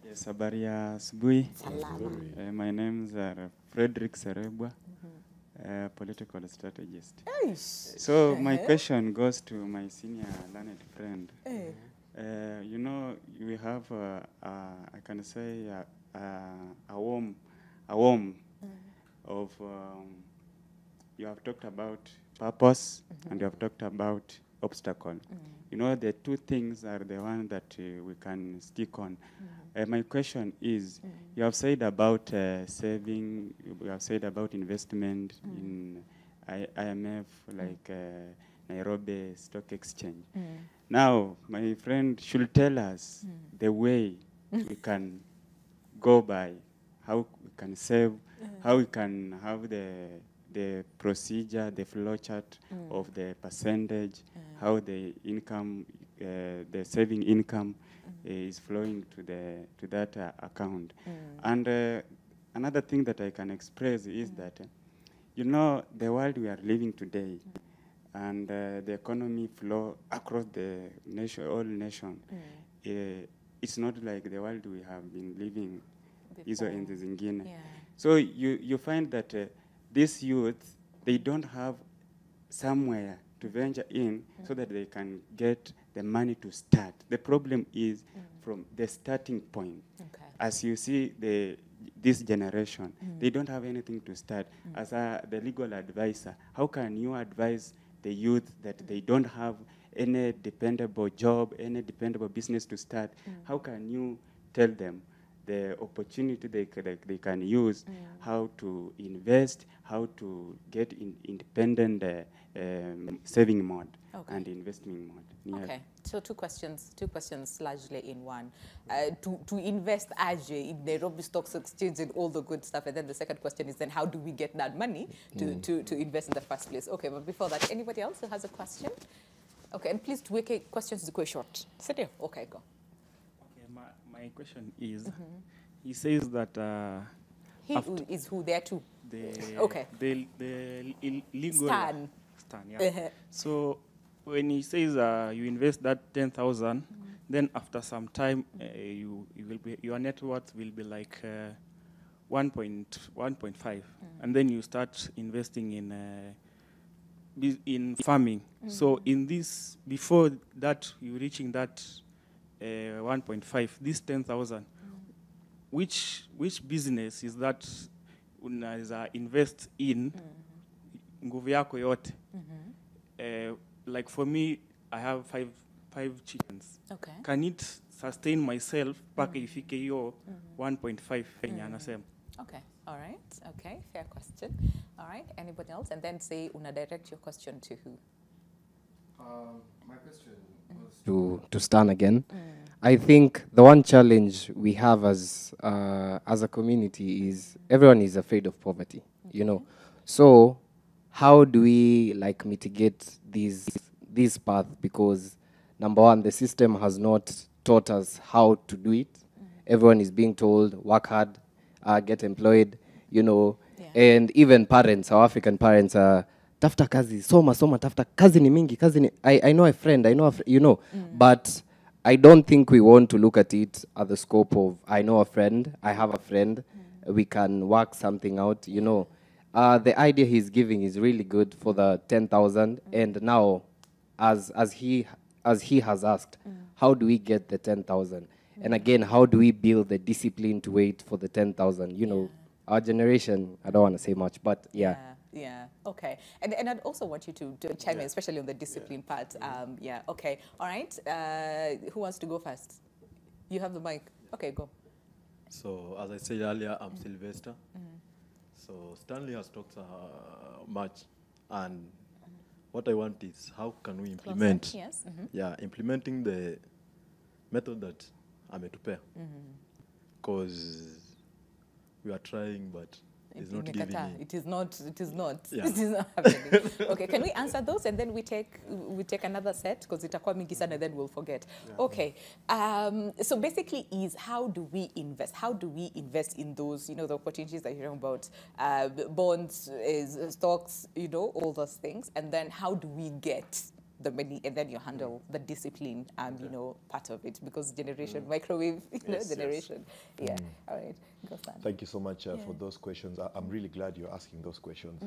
Yes, habari ya asubuhi. My name is Frederick Serebwa, political strategist. So my question goes to my senior learned friend. You know, we have, I can say, a warm of, you have talked about purpose and you have talked about obstacle. You know, the two things are the one that we can stick on. My question is, you have said about saving, you have said about investment in IMF, like Nairobi Stock Exchange. Now, my friend should tell us the way we can go by, how we can save, how we can have the procedure, the flow chart of the percentage, how the income, the saving income is flowing to that account. And another thing that I can express is that, you know, the world we are living today, and the economy flow across the nation, all nation, it's not like the world we have been living hizo enzi zingine. So you find that these youth, they don't have somewhere to venture in so that they can get the money to start. The problem is from the starting point. As you see, this generation, they don't have anything to start. As the legal advisor, how can you advise the youth that they don't have any dependable job, any dependable business to start? How can you tell them the opportunity they can use, how to invest, how to get independent saving mode and investing mode? Okay, so two questions largely in one. To invest in Nairobi Stock Exchange and all the good stuff, and then the second question is then how do we get that money to invest in the first place? Okay, but before that, anybody else who has a question? Okay, and please make questions go short. Sit there. Okay, go. My question is, he says that he is who there too. The okay. The illegal understand. Yeah. So when he says you invest that 10,000, then after some time you will be, your net worth will be like 1.5, and then you start investing in farming. So in this, before that you reaching that 1.5, this 10,000, which business is that unaweza invest in nguvu yako yote? Like for me, I have five chickens. Okay. Can it sustain myself mpaka ifike hiyo 1.5 penye anasema? Okay, all right. Okay, fair question. All right, anybody else? And then say, una direct your question to who? My question was to Stan again. I think the one challenge we have as a community is everyone is afraid of poverty, you know. So how do we like mitigate this path? Because number one, the system has not taught us how to do it. Everyone is being told, work hard, get employed, you know. And even parents, our African parents are, tafuta kazi, soma, tafuta kazi ni mingi, kazi ni, I know a friend, you know. But I don't think we want to look at it at the scope of, I know a friend, I have a friend, we can work something out, you know. The idea he's giving is really good for the 10,000, and now, as he has asked, how do we get the 10,000? And again, how do we build the discipline to wait for the 10,000? You know, our generation, I don't want to say much, but yeah. Yeah, okay. And I'd also want you to chime in, especially on the discipline part. Yeah, okay. All right. Who wants to go first? You have the mic. Okay, go. So, as I said earlier, I'm Sylvester. So, Stanley has talked much, and what I want is how can we implement? Closer, yes. Yeah, implementing the method that ametupea. Because we are trying, but it's not giving in. It is not. Yeah. It is not happening. Okay, can we answer those and then we take another set because itakuwa mingi sana and then we'll forget. Yeah. Okay. So basically, is how do we invest? How do we invest in those, you know, the opportunities that you're talking about, bonds, stocks, you know, all those things, and then how do we get the money, and then you handle the discipline, you know, part of it, because generation microwave, you know, generation. Yeah. All right. Go, Stan. Thank you so much for those questions. I'm really glad you're asking those questions.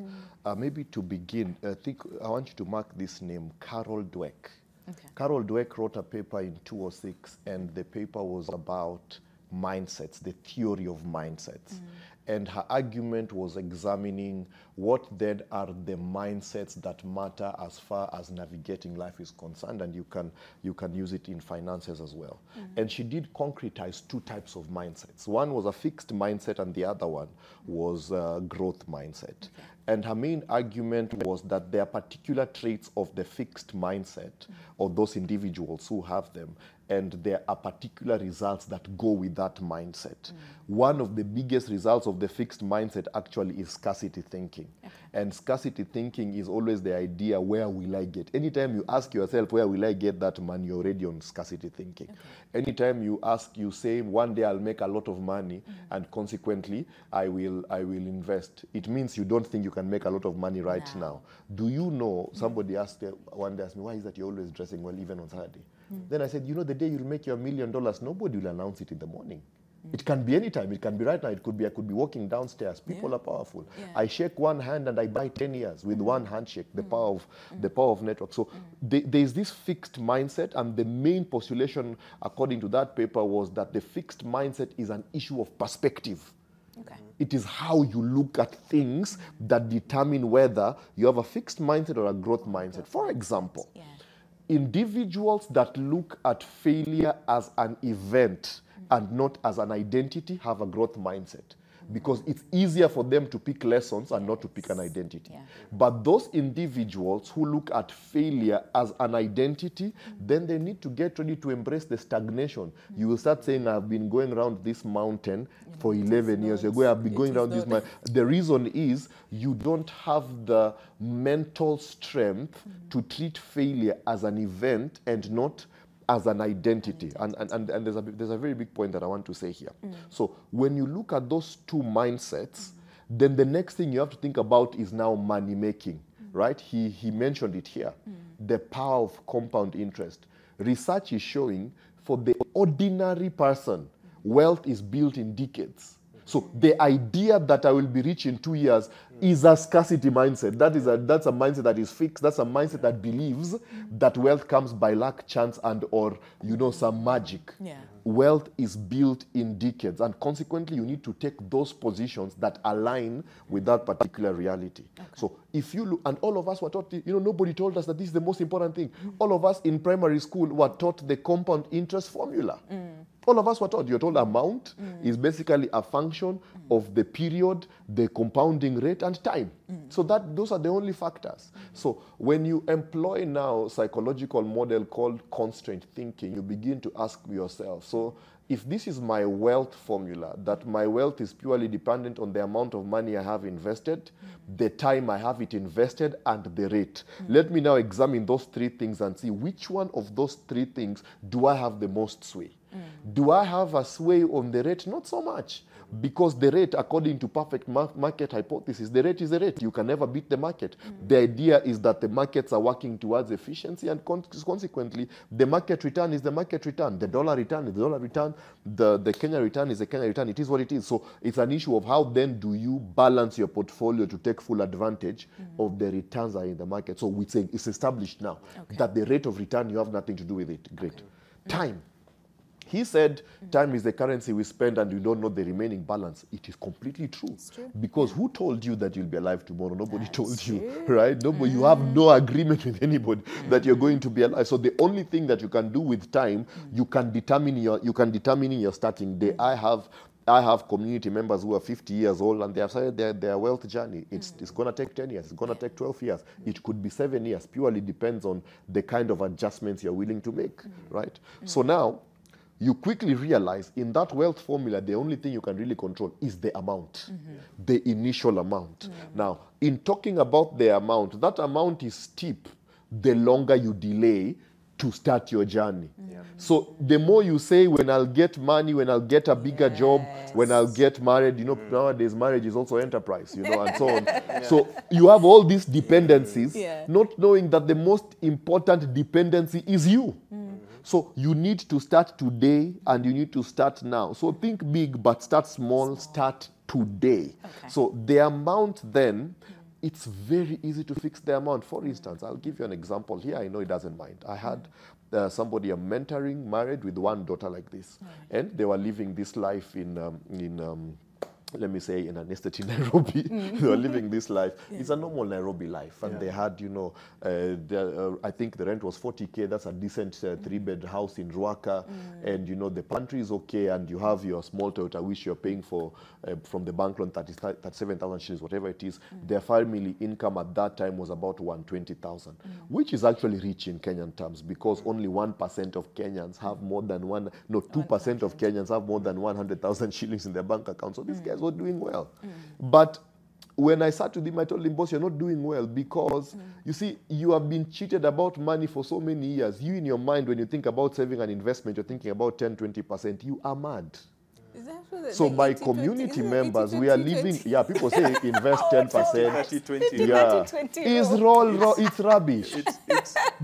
Maybe to begin, I want you to mark this name, Carol Dweck. Okay. Carol Dweck wrote a paper in 2006, and the paper was about mindsets, the theory of mindsets. And her argument was examining what then are the mindsets that matter as far as navigating life is concerned, and you can use it in finances as well. And she did concretize two types of mindsets. One was a fixed mindset, and the other one was a growth mindset. Okay. And her main argument was that there are particular traits of the fixed mindset, or those individuals who have them, and there are particular results that go with that mindset. One of the biggest results of the fixed mindset actually is scarcity thinking. Okay. And scarcity thinking is always the idea, where will I get? Anytime you ask yourself, where will I get that money, you're already on scarcity thinking. Okay. Anytime you say, one day I'll make a lot of money, and consequently, I will invest. It means you don't think you can make a lot of money right now. Do you know, somebody one day asked me, why is that you're always dressing well, even on Saturday? Then I said, you know, the day you'll make your $1 million, nobody will announce it in the morning. It can be any time. It can be right now. It could be, I could be walking downstairs. People are powerful. I shake one hand and I buy 10 years with one handshake, the power of network. So there's this fixed mindset, and the main postulation, according to that paper, was that the fixed mindset is an issue of perspective. Okay. It is how you look at things that determine whether you have a fixed mindset or a growth mindset. For example, individuals that look at failure as an event and not as an identity have a growth mindset, because it's easier for them to pick lessons and not to pick an identity. But those individuals who look at failure as an identity, then they need to get ready to embrace the stagnation. You will start saying, I've been going around this mountain for 11 years. I've been going around this mountain. The reason is you don't have the mental strength to treat failure as an event and not as an identity. And there's a very big point that I want to say here. So when you look at those two mindsets, then the next thing you have to think about is now money making. right? He mentioned it here. The power of compound interest. Research is showing for the ordinary person, wealth is built in decades. So the idea that I will be rich in 2 years is a scarcity mindset. That's a mindset that is fixed. That's a mindset that believes that wealth comes by luck, chance, and or some magic. Yeah. Wealth is built in decades, and consequently, you need to take those positions that align with that particular reality. Okay. So if you look, and all of us were taught, nobody told us that this is the most important thing. All of us in primary school were taught the compound interest formula. All of us were taught. You're told amount is basically a function of the period, the compounding rate, and time. So those are the only factors. So when you employ now psychological model called constraint thinking, you begin to ask yourself, so if this is my wealth formula, that my wealth is purely dependent on the amount of money I have invested, the time I have it invested, and the rate. Let me now examine those three things and see which one of those three things do I have the most sway. Do I have a sway on the rate? Not so much. Because the rate, according to perfect market hypothesis, the rate is a rate. You can never beat the market. The idea is that the markets are working towards efficiency, and consequently, the market return is the market return. The dollar return is the dollar return. The Kenya return is the Kenya return. It is what it is. So it's an issue of how then do you balance your portfolio to take full advantage of the returns that are in the market. So it's established now that the rate of return, you have nothing to do with it. Great. Time. He said time is the currency we spend and we don't know the remaining balance. It is completely true. Because who told you that you'll be alive tomorrow? Nobody told you, right? Nobody. You have no agreement with anybody that you're going to be alive. So the only thing that you can do with time, you can determine in your starting day. I have community members who are 50 years old and they have started their wealth journey. It's going to take 10 years. It's going to take 12 years. It could be 7 years. Purely depends on the kind of adjustments you're willing to make, right? So now, you quickly realize in that wealth formula, the only thing you can really control is the amount, the initial amount. Now, in talking about the amount, that amount is steep the longer you delay to start your journey. So the more you say, when I'll get money, when I'll get a bigger job, when I'll get married, nowadays marriage is also enterprise, and so on. So you have all these dependencies, not knowing that the most important dependency is you. So you need to start today and you need to start now. So think big, but start small, start today. So the amount then, it's very easy to fix the amount. For instance, I'll give you an example. Here, I know it doesn't mind. I had somebody I'm mentoring, married with one daughter like this. And they were living this life in let me say, in an estate in Nairobi. They were living this life. It's a normal Nairobi life. And they had, I think the rent was 40K. That's a decent 3-bed house in Ruaka. And, the pantry is okay. And you have your small Toyota, which you're paying for from the bank loan, 37,000 shillings, whatever it is. Their family income at that time was about 120,000, which is actually rich in Kenyan terms, because only 1% of Kenyans have more than 2% of Kenyans have more than 100,000 shillings in their bank account. So these guys were doing well. But when I sat with him, I told him, boss, you're not doing well because, you see, you have been cheated about money for so many years. You, in your mind, when you think about saving an investment, you're thinking about 10, 20%. You are mad. So my community members, we are living, people say invest 10%. 30-20. It's rubbish.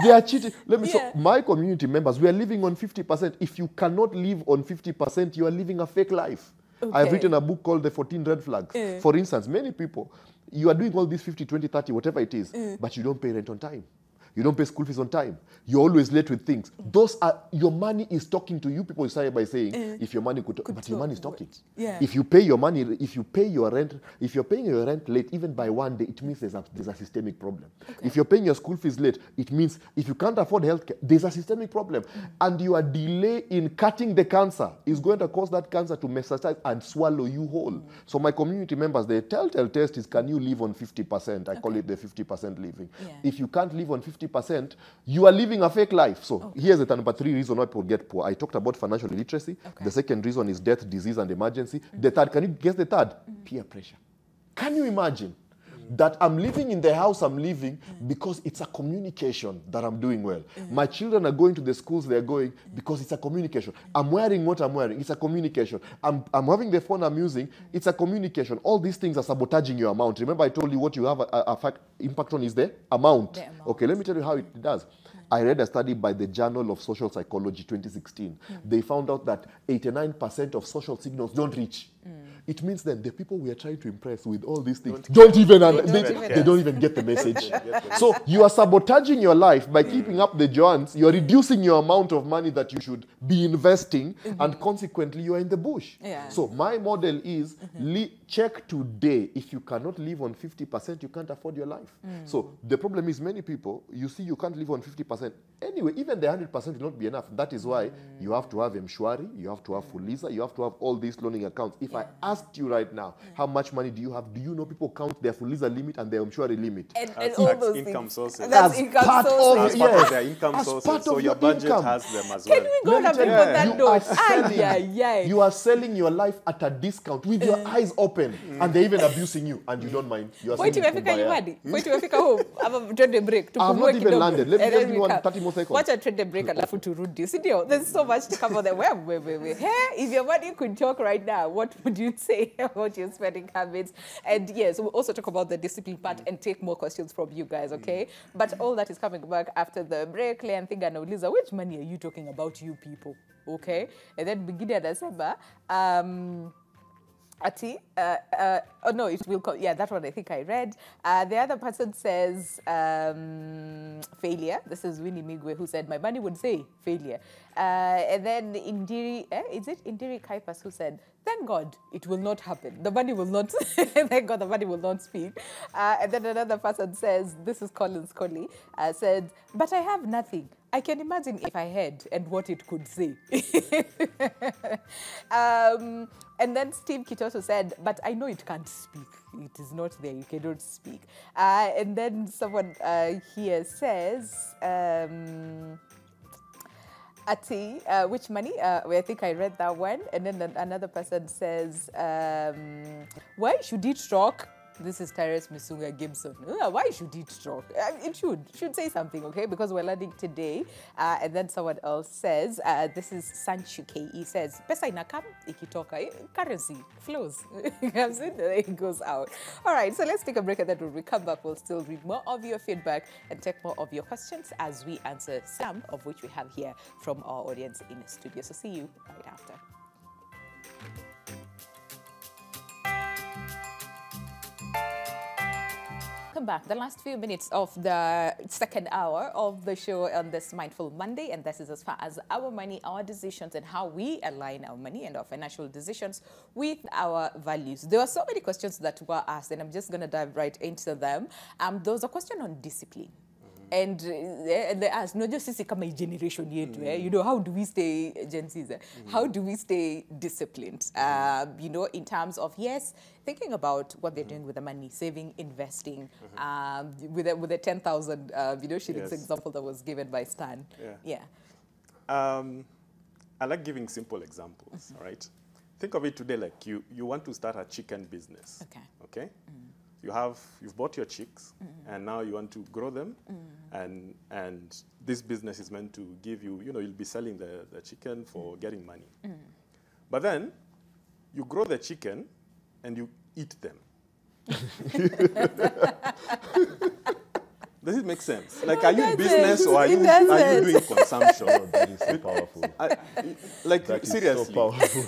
They are cheating. So my community members, we are living on 50%. If you cannot live on 50%, you are living a fake life. I've written a book called The 14 Red Flags. For instance, many people, you are doing all this 50, 20, 30, whatever it is, but you don't pay rent on time. You don't pay school fees on time. You're always late with things. Those are, your money is talking to you. People started by saying, if your money could but your money is talking. If you pay your money, if you pay your rent, if you're paying your rent late, even by 1 day, it means there's a systemic problem. If you're paying your school fees late, it means if you can't afford healthcare, there's a systemic problem. And your delay in cutting the cancer is going to cause that cancer to metastasize and swallow you whole. So my community members, the telltale test is, can you live on 50%? I call it the 50% living. If you can't live on 50%, you are living a fake life. So here's the number 3 reason why people get poor. I talked about financial illiteracy. The second reason is death, disease, and emergency. The third, can you guess the third? Peer pressure. Can you imagine? that I'm living in the house I'm living because it's a communication that I'm doing well. My children are going to the schools they're going because it's a communication. I'm wearing what I'm wearing. It's a communication. I'm having the phone I'm using. It's a communication. All these things are sabotaging your amount. Remember I told you what you have impact on is the amount. Okay, let me tell you how it does. I read a study by the Journal of Social Psychology 2016. They found out that 89% of social signals don't reach. It means then the people we are trying to impress with all these things don't even get the message. So you are sabotaging your life by keeping up the joints. You are reducing your amount of money that you should be investing, and consequently you are in the bush. So my model is check today. If you cannot live on 50%, you can't afford your life. So the problem is many people, you see you can't live on 50%. Anyway, even the 100% will not be enough. That is why you have to have Mshwari, you have to have Fuliza, you have to have all these loaning accounts. If I asked you right now, how much money do you have? Do you know people count their Fuliza limit and their Mshwari limit? And all those income sources. That's income sources. As part of their income sources. So your budget has them as well. Can we go and put that note? You are selling your life at a discount with your eyes open, and they're even abusing you, and you don't mind. You are Wait till we home. I'm trying to break. I've not even landed. Let me just do 30 more seconds. Watch a trade the break alafu turudi. Sindio? There's so much to cover there. Wait. Hey, if your money could talk right now, what would you say about your spending habits? And yes, we'll also talk about the discipline part and take more questions from you guys, okay? But all that is coming back after the break. Leah and Thinga and Liza, which money are you talking about, you people? Okay? And then beginning of December, Ati, oh no, it will come. Yeah, that one I think I read. The other person says failure. This is Winnie Migwe who said, my money would say failure. And then Indiri, is it Indiri Kaipas who said, thank God it will not happen. The money will not, thank God the money will not speak. And then another person says, this is Collins Colley, said, but I have nothing. I can imagine if I had and what it could say. And then Steve Kitoso said, but I know it can't speak. It is not there. You cannot speak. And then someone here says, Ati, which money? I think I read that one. And then another person says, why should it talk? This is Tyrese Misunga Gibson. Why should it talk? It should say something, okay? Because we're learning today. And then someone else says, this is Sanchu K. He says, pesa inakam ikitoka. Currency flows. Comes in, it goes out. All right, so let's take a break, and then when we come back, we'll still read more of your feedback and take more of your questions as we answer some of which we have here from our audience in the studio. So see you right after. Welcome back. The last few minutes of the second hour of the show on this Mindful Monday, and this is as far as our money, our decisions, and how we align our money and our financial decisions with our values. There were so many questions that were asked, and I'm just going to dive right into them. There was a question on discipline. And they asked, no, just sisi kama generation yetu, you know, how do we stay Gen Zs? How do we stay disciplined? You know, in terms of, yes, thinking about what they're doing with the money, saving, investing, with the 10,000, shillings example that was given by Stan. I like giving simple examples, all right? Think of it today like you want to start a chicken business, okay? You've bought your chicks, and now you want to grow them, and this business is meant to give you, you'll be selling the chicken for getting money. But then you grow the chicken and you eat them. Does it make sense? Like, are you business or are you doing consumption? Oh, that is so powerful. That seriously. So powerful.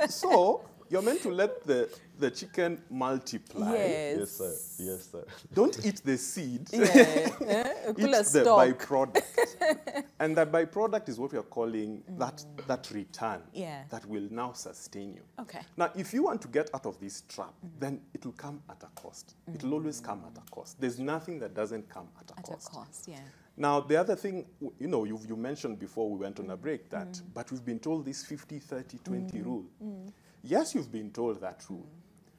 So you're meant to let the chicken multiply. Yes, sir. Yes, sir. Don't eat the seed. Eat the byproduct. And that byproduct is what we are calling that return that will now sustain you. Okay. Now, if you want to get out of this trap, then it will come at a cost. It will always come at a cost. There's nothing that doesn't come at a cost. At a cost, yeah. Now, the other thing, you mentioned before we went on a break that, but we've been told this 50-30-20 rule. Yes, you've been told that rule.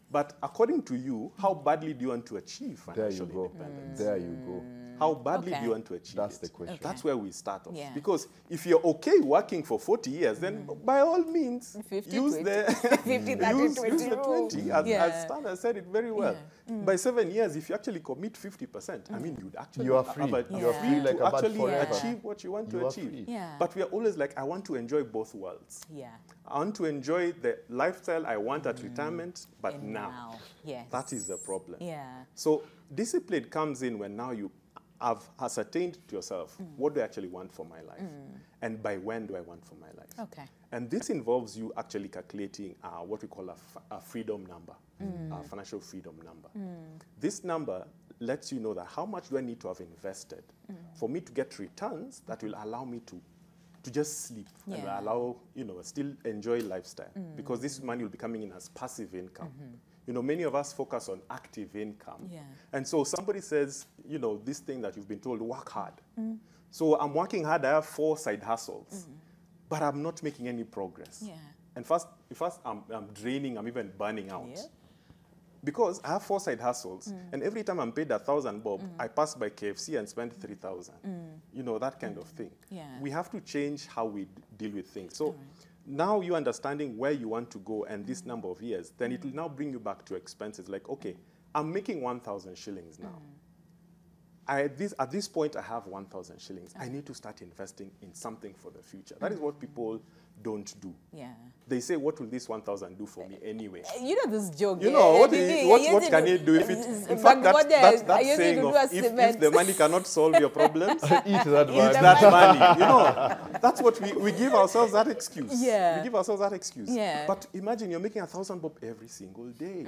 But according to you, how badly do you want to achieve financial independence? There you go. How badly do you want to achieve That's it? the question. That's where we start off. Yeah. Because if you're okay working for 40 years, then by all means, 50, use 20. the 50, 30, use 20 the rule. 20. Yeah. As Stan has said it very well. By 7 years, if you actually commit 50%, I mean, you'd actually You are free. You are free like to a bird actually forever. achieve what you want You to are achieve. free. Yeah. But we are always like, I want to enjoy both worlds. Yeah. I want to enjoy the lifestyle I want at retirement, but And now, yes. that is the problem. Yeah. So discipline comes in when now you have ascertained to yourself, what do I actually want for my life? And by when do I want for my life? Okay. And this involves you actually calculating what we call a freedom number, a financial freedom number. This number lets you know that how much do I need to have invested for me to get returns that will allow me to just sleep and allow, still enjoy lifestyle. Because this money will be coming in as passive income. Many of us focus on active income. Yeah. And so somebody says, this thing that you've been told, work hard. So I'm working hard, I have 4 side hustles, but I'm not making any progress. Yeah. And first I'm draining, I'm even burning out. Yeah. Because I have 4 side hustles, and every time I'm paid 1,000 bob, I pass by KFC and spend 3,000. That kind of thing. Yeah. We have to change how we deal with things. So now you're understanding where you want to go and this number of years, then it will now bring you back to expenses. Like, okay, I'm making 1,000 shillings now. At this point, I have 1,000 shillings. I need to start investing in something for the future. That is what people don't do. Yeah. They say, what will this 1,000 do for me anyway? This joke. What can it do? If it's, in fact, that saying of if the money cannot solve your problems, eat that money. Eat that money. That's what we give ourselves that excuse. Yeah. We give ourselves that excuse. Yeah. But imagine you're making 1,000 bob every single day.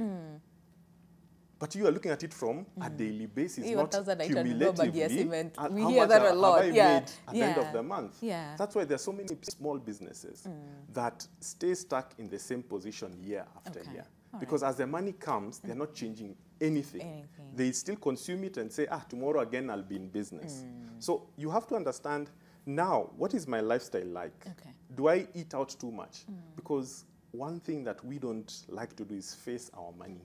But you are looking at it from a daily basis, not cumulatively. We hear that a lot. Have I made at the end of the month? Yeah. That's why there's so many small businesses that stay stuck in the same position year after year. Because as the money comes, they're not changing anything. They still consume it and say, tomorrow again I'll be in business. So you have to understand now, what is my lifestyle like? Okay. Do I eat out too much? Because one thing that we don't like to do is face our money.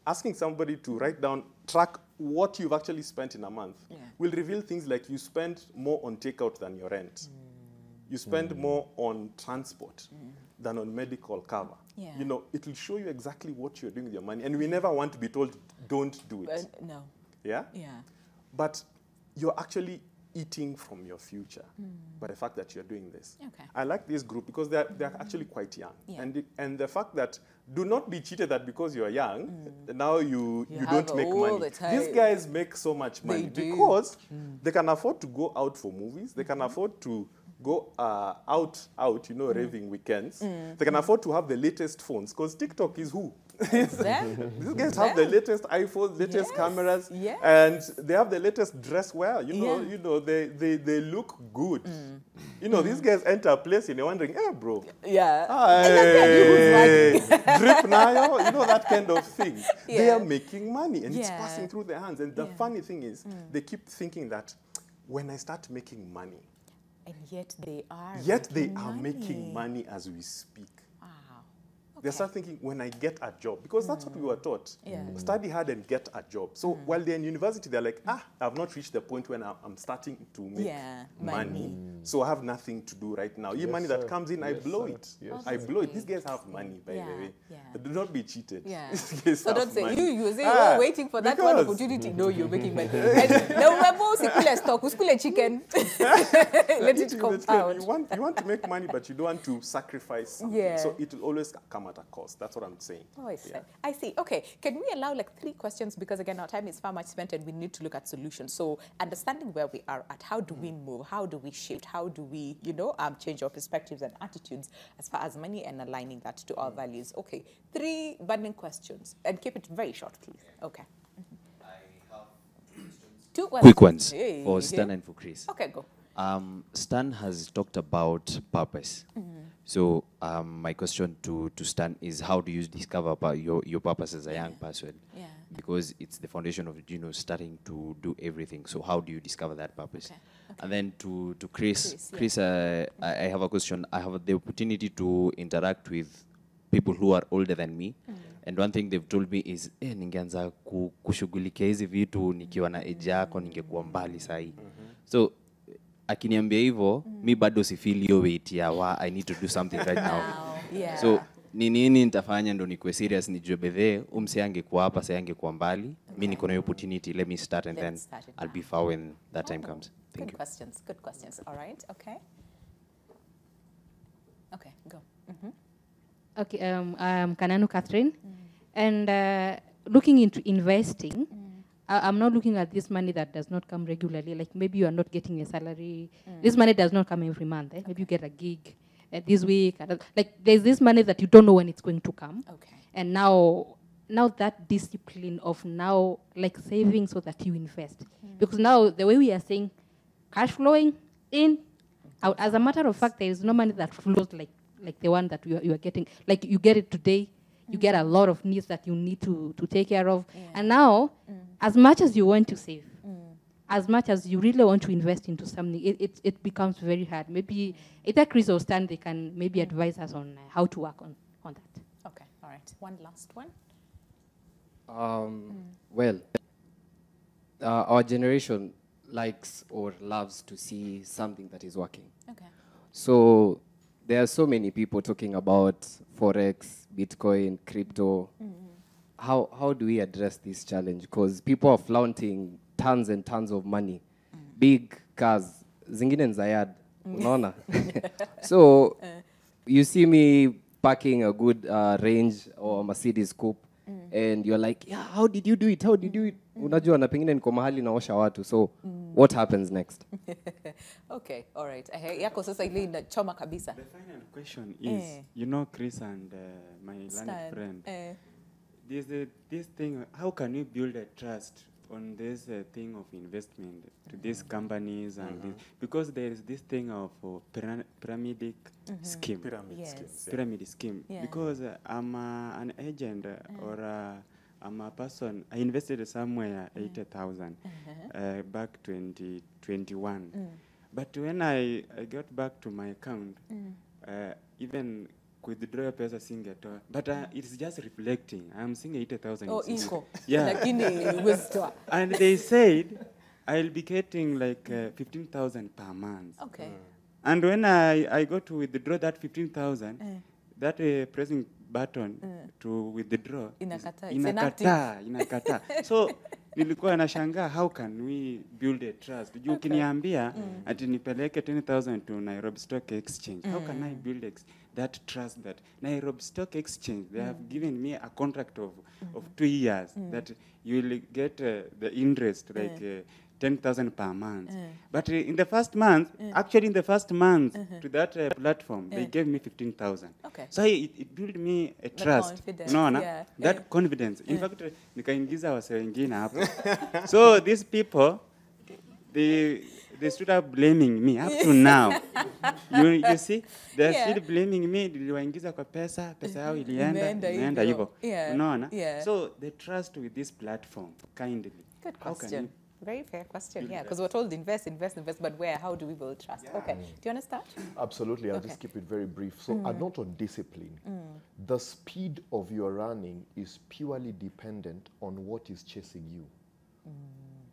Asking somebody to write down, track what you've actually spent in a month will reveal things like you spend more on takeout than your rent. You spend more on transport than on medical cover. Yeah. It will show you exactly what you're doing with your money. And we never want to be told, don't do it. No. Yeah? Yeah. But you're actually eating from your future by the fact that you're doing this. Okay. I like this group because they're actually quite young. Yeah. And the fact that do not be cheated that because you're young, now you don't make money. These guys make so much money because they can afford to go out for movies. They can afford to go out, raving weekends. They can afford to have the latest phones because TikTok is who? These guys have the latest iPhones, latest cameras, and they have the latest dress wear. They look good. These guys enter a place and you're wondering, bro. Yeah. Drip Nayo, that kind of thing. Yeah. They are making money and it's passing through their hands. And the funny thing is, they keep thinking that when I start making money, and yet they are making money as we speak. They start thinking, when I get a job, because that's what we were taught. Study hard and get a job. So while they're in university, they're like, I've not reached the point when I'm starting to make money. So I have nothing to do right now. Money that comes in, I blow it. I blow it. These guys have money, by the way. Do not be cheated. So don't say, you say you're waiting for that one opportunity. No, you're making money. Chicken. Let it come out. You want to make money, but you don't want to sacrifice something. So it will always come at a cost. That's what I'm saying. Oh, I see. Okay. Can we allow 3 questions? Because again, our time is far much spent and we need to look at solutions. So understanding where we are at, how do we move? How do we shift? How do we, change our perspectives and attitudes as far as money and aligning that to our values? Okay. 3 burning questions and keep it very short, please. Okay. I have 2 questions. Quick ones for Stan and for Chris. Okay, go. Stan has talked about purpose. So my question to Stan is, how do you discover your purpose as a young person? Because it's the foundation of starting to do everything. So how do you discover that purpose? Okay. And then to Chris, I have a question. I have the opportunity to interact with people who are older than me. And one thing they've told me is, ningeanza kushughulikia hizi vitu nikiwa na age yako ningekuwa mbali sahi. So akiniambia hivyo, mi bado si feel hiyo weight ya I need to do something right now. Yeah. So nini nitafanya ndo nikuwe serious nijue bedhe umse angekuwa hapa sasa angekuwa mbali. Mi niko na hiyo opportunity, let me start and then I'll be far when that time comes. Thank you. Questions. Good questions. All right. Okay. Okay, go. Okay, I'm Kananu Catherine. And looking into investing, I'm not looking at this money that does not come regularly. Like maybe you are not getting a salary. This money does not come every month. Maybe you get a gig this week. Like there's this money that you don't know when it's going to come. Okay. And now that discipline of now like saving so that you invest. Because now the way we are saying cash flowing in, out, as a matter of fact, there is no money that flows like the one that you are getting. Like you get it today, you get a lot of needs that you need to take care of. And now, as much as you want to save, as much as you really want to invest into something, it becomes very hard. Maybe either Chris or Stan, they can maybe advise us on how to work on that. Okay, all right. One last one. Well, our generation likes or loves to see something that is working. Okay. So there are so many people talking about Forex, Bitcoin, crypto. How do we address this challenge? Because people are flaunting tons and tons of money, big cars, zingine nzayad, unaona? So you see me parking a good Range or Mercedes Coupe, and you're like, yeah, how did you do it? How did you do it? Unajua na pengine niko mahali naosha watu. So what happens next? Okay, all right. Yako sasa ile inachoma kabisa. The final question is, you know, Chris and my learned friend, there's this thing, how can we build a trust on this thing of investment to these companies and this, because there is this thing of pyramid scheme. Pyramid scheme. Yeah. Because I'm an agent or I'm a person, I invested somewhere 80,000 back 2021. But when I got back to my account, even withdraw pesa singetoa, but it's just reflecting. I'm seeing 80,000. Oh, iko. Yeah. And they said I'll be getting like 15,000 per month. Okay. And when I go to withdraw that 15,000, that pressing button to withdraw inakata. So nilikuwa nashangaa, how can we build a trust? Juu ukiniambia ati nipeleke 10,000 to Nairobi Stock Exchange, how can I build that trust that Nairobi Stock Exchange, they have given me a contract of 2 years that you will get the interest like 10,000 per month. But in the first month, actually in the first month to that platform, they gave me 15,000. Okay. So it built me a trust. No, that confidence. In fact, nikaingiza wase wengine hapo. So these people, they stood up blaming me up to now. You see, they're still blaming me. Niliwaingiza kwa pesa yao ilienda hivyo. Unaona? So they trust with this platform kindly. Good question. Very fair question, yeah, because we're told invest, but where? How do we build trust? Yeah. Okay, do you want to start? Absolutely, I'll just keep it very brief. So a note on discipline. The speed of your running is purely dependent on what is chasing you.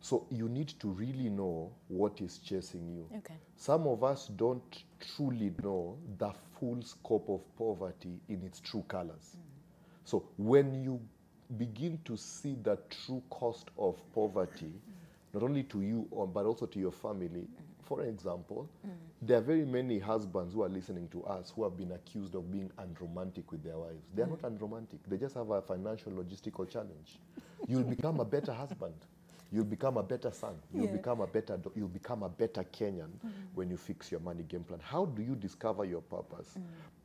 So you need to really know what is chasing you. Okay. Some of us don't truly know the full scope of poverty in its true colors. So when you begin to see the true cost of poverty, not only to you, but also to your family. For example, there are very many husbands who are listening to us who have been accused of being unromantic with their wives. They are not unromantic. They just have a financial logistical challenge. You'll become a better husband. You'll become a better son. You'll become a better Kenyan when you fix your money game plan. How do you discover your purpose?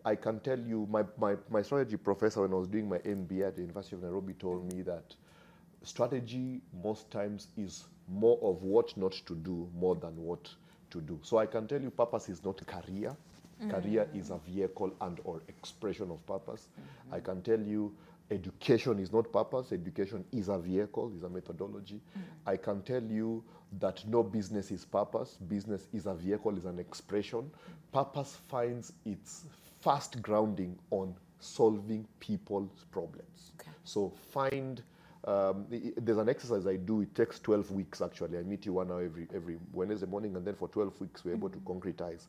I can tell you, my strategy professor, when I was doing my MBA at the University of Nairobi, told me that strategy most times is more of what not to do more than what to do. So I can tell you purpose is not career. Career is a vehicle and or expression of purpose. I can tell you education is not purpose. Education is a vehicle, is a methodology. I can tell you that no business is purpose. Business is a vehicle, is an expression. Purpose finds its first grounding on solving people's problems. Okay. So find, there's an exercise I do, it takes 12 weeks actually. I meet you 1 hour every Wednesday morning, and then for 12 weeks we're able to concretize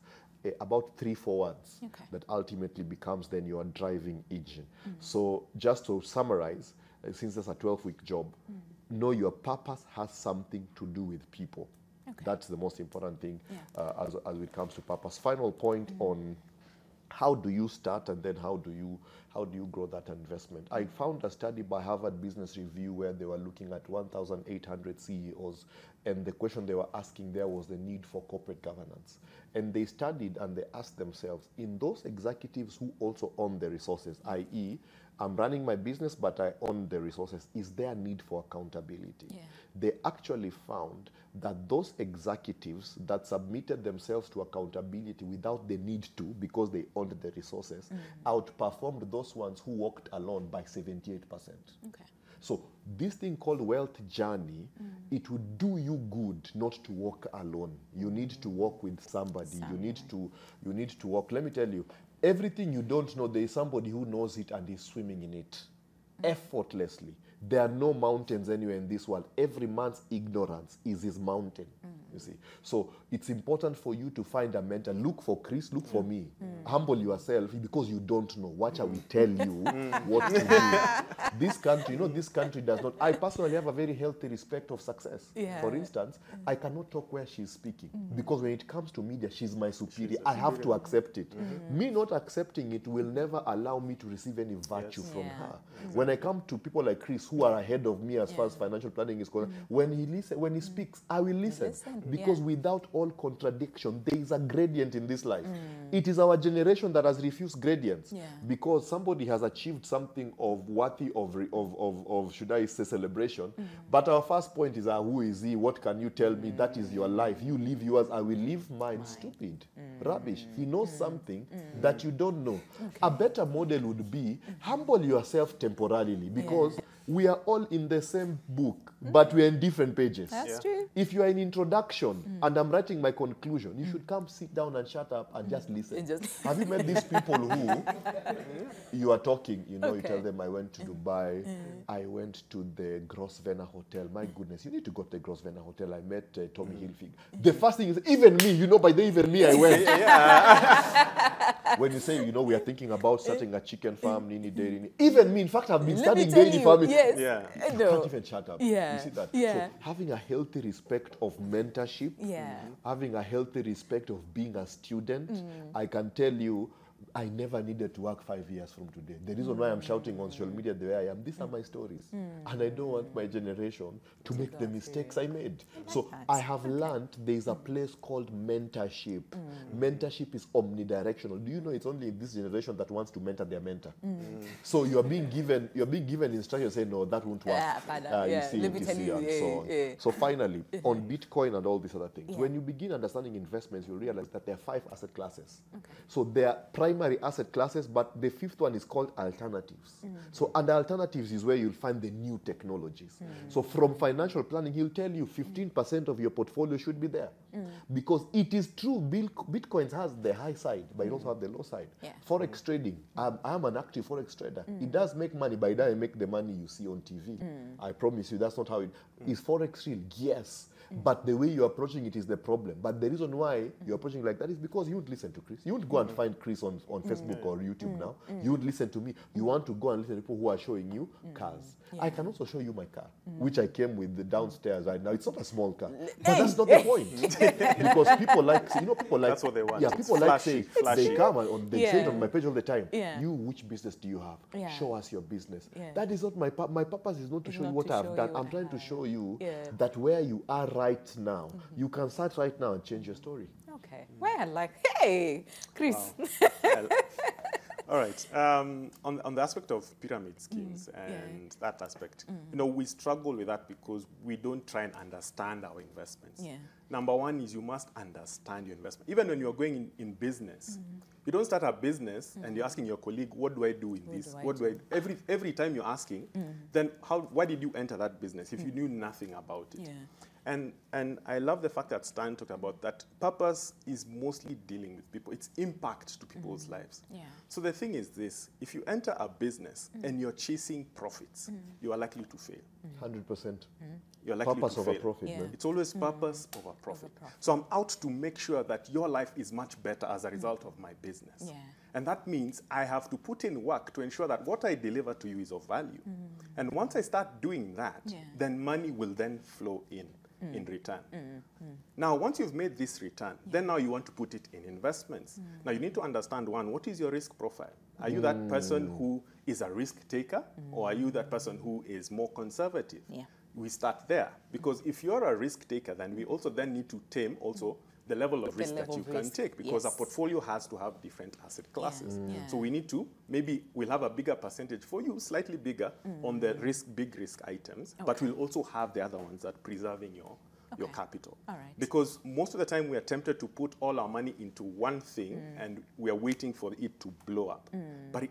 about 3-4 words that ultimately becomes then your driving engine. So just to summarize, since it's a 12-week job, know your purpose has something to do with people. That's the most important thing as it comes to purpose. Final point on how do you start, and then how do you grow that investment. I found a study by Harvard Business Review where they were looking at 1,800 CEOs, and the question they were asking there was the need for corporate governance. And they studied and they asked themselves, in those executives who also own the resources, i.e., I'm running my business, but I own the resources, is there a need for accountability? They actually found that those executives that submitted themselves to accountability without the need to, because they owned the resources, outperformed those ones who walked alone by 78%. So this thing called wealth journey, it would do you good not to walk alone. You need to walk with somebody. You need to walk. Let me tell you, everything you don't know, there is somebody who knows it and is swimming in it effortlessly. There are no mountains anywhere in this world. Every man's ignorance is his mountain, you see. So it's important for you to find a mentor. Look for Chris, look for me. Humble yourself because you don't know. What shall we tell you what to do? This country, this country does not. I personally have a very healthy respect of success. For instance, I cannot talk where she's speaking because when it comes to media, she's my superior. I have to accept it. Me not accepting it will never allow me to receive any virtue from her. When I come to people like Chris, who are ahead of me as far as financial planning is concerned, when he speaks, I will listen. Because without all contradiction, there is a gradient in this life. It is our generation that has refused gradients because somebody has achieved something of worthy of should I say, celebration. But our first point is, who is he? What can you tell me? That is your life. You live yours, I will live mine. Stupid. Rubbish. He knows something that you don't know. A better model would be, humble yourself temporarily, because we are all in the same book, but we are in different pages. That's true. If you are in introduction and I'm writing my conclusion, you should come sit down and shut up and just listen. Have you met these people who you are talking, you tell them, I went to Dubai, I went to the Grosvenor Hotel. My goodness, you need to go to the Grosvenor Hotel. I met Tommy Hilfiger. The first thing is, even me, by the even me, I went. When you say, we are thinking about starting a chicken farm, dairy. Even me, in fact, I've been studying dairy farming. Yes. You can't even shut up. You see that? So having a healthy respect of mentorship, having a healthy respect of being a student, I can tell you, I never needed to work 5 years from today. The reason why I'm shouting on social media the way I am, these are my stories. And I don't want my generation to make the mistakes I made. So I have learned there is a place called mentorship. Mentorship is omnidirectional. Do you know it's only in this generation that wants to mentor their mentor? So you're being given instructions, say, no, that won't work. You see, and so on. So finally, on Bitcoin and all these other things, when you begin understanding investments, you'll realize that there are 5 asset classes. So there are primary asset classes, but the 5th one is called alternatives. So under alternatives is where you'll find the new technologies. So from financial planning, he'll tell you 15% of your portfolio should be there. Because it is true, Bitcoin has the high side, but it also has the low side. Forex trading, I'm an active Forex trader. It does make money, but it doesn't make the money you see on TV. I promise you, that's not how it is. Forex real? Yes. But the way you're approaching it is the problem. But the reason why you're approaching it like that is because you won't listen to Chris. You won't go and find Chris on Facebook or YouTube now. You won't listen to me. You want to go and listen to people who are showing you cars. I can also show you my car, which I came with the downstairs right now. It's not a small car. But that's not the point. Because people like, people like... That's what they want. Yeah, people flashy, like say, they come and they say it on my page all the time. You, which business do you have? Show us your business. That is not my purpose. My purpose is not to show you what I've done. I'm trying to show you that where you are right now, you can start right now and change your story. Okay. Well, hey, Chris. Wow. All right. On the aspect of pyramid schemes and that aspect, we struggle with that because we don't try and understand our investments. Number one is you must understand your investment. Even when you're going in business, you don't start a business and you're asking your colleague, what do I do in this? What do I do? Every time you're asking, then why did you enter that business if you knew nothing about it? And I love the fact that Stan talked about that purpose is mostly dealing with people. It's impact to people's lives. Yeah. So the thing is this, if you enter a business and you're chasing profits, you are likely to fail. 100%. You're likely Purpose to over fail. profit, man. It's always purpose over profit. So I'm out to make sure that your life is much better as a result of my business. Yeah. And that means I have to put in work to ensure that what I deliver to you is of value. And once I start doing that, then money will then flow in return. Now, once you've made this return, then now you want to put it in investments. Now, you need to understand, one, what is your risk profile? Are you that person who is a risk taker, or are you that person who is more conservative? Yeah. We start there, because if you're a risk taker, then we also then need to tame also the level of risk that you can take, because a portfolio has to have different asset classes. So we need to, maybe we'll have a bigger percentage for you, slightly bigger on the big risk items, but we'll also have the other ones that preserving your capital. All right. Because most of the time we are tempted to put all our money into one thing and we are waiting for it to blow up. But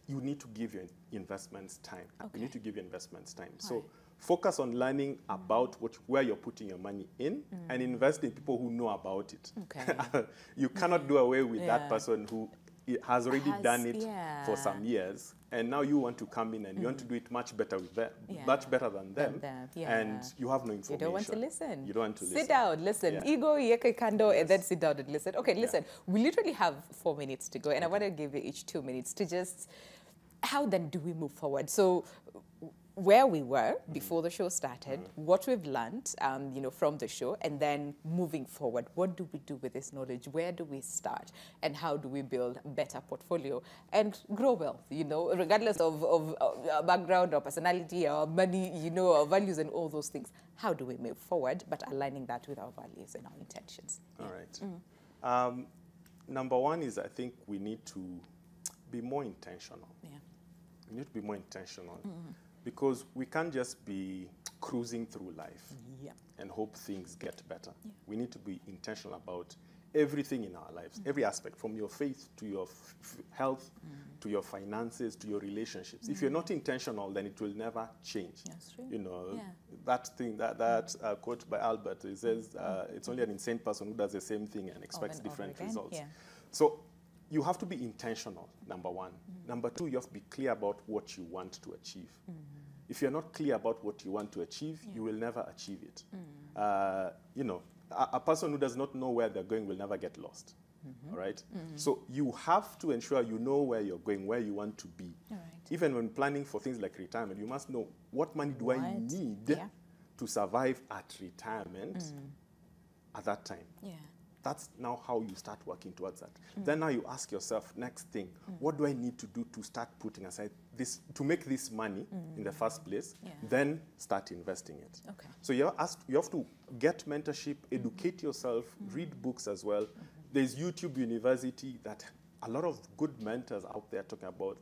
you need to give your investments time. You need to give your investments time. So focus on learning about where you're putting your money in and invest in people who know about it. Okay. You cannot do away with that person who has already done it for some years, and now you want to come in and you want to do it much better with them, much better than them, and you have no information. You don't want to listen. You don't want to listen. Sit down, listen. Ego, yeke kando, and then sit down and listen. Okay, listen. We literally have 4 minutes to go, and I want to give you each 2 minutes to just, how then do we move forward? So where we were before the show started, what we've learned, from the show, and then moving forward, what do we do with this knowledge? Where do we start? And how do we build a better portfolio and grow wealth, regardless of background or personality or money, or values and all those things. How do we move forward, but aligning that with our values and our intentions? All right. Number one is, I think we need to be more intentional. Yeah. We need to be more intentional. Because we can't just be cruising through life and hope things get better. We need to be intentional about everything in our lives, every aspect, from your faith to your health, to your finances, to your relationships. If you're not intentional, then it will never change. That's true. That thing, that quote by Albert, it says, it's only an insane person who does the same thing and expects different results. So you have to be intentional, number one. Number two, you have to be clear about what you want to achieve. If you're not clear about what you want to achieve, you will never achieve it. A person who does not know where they're going will never get lost. All right? So you have to ensure you know where you're going, where you want to be. Even when planning for things like retirement, you must know, what money do I need to survive at retirement at that time? That's now how you start working towards that. Then now you ask yourself, next thing, what do I need to do to start putting aside this, to make this money in the first place, then start investing it. So you have to get mentorship, educate yourself, read books as well. There's YouTube University that a lot of good mentors out there talking about,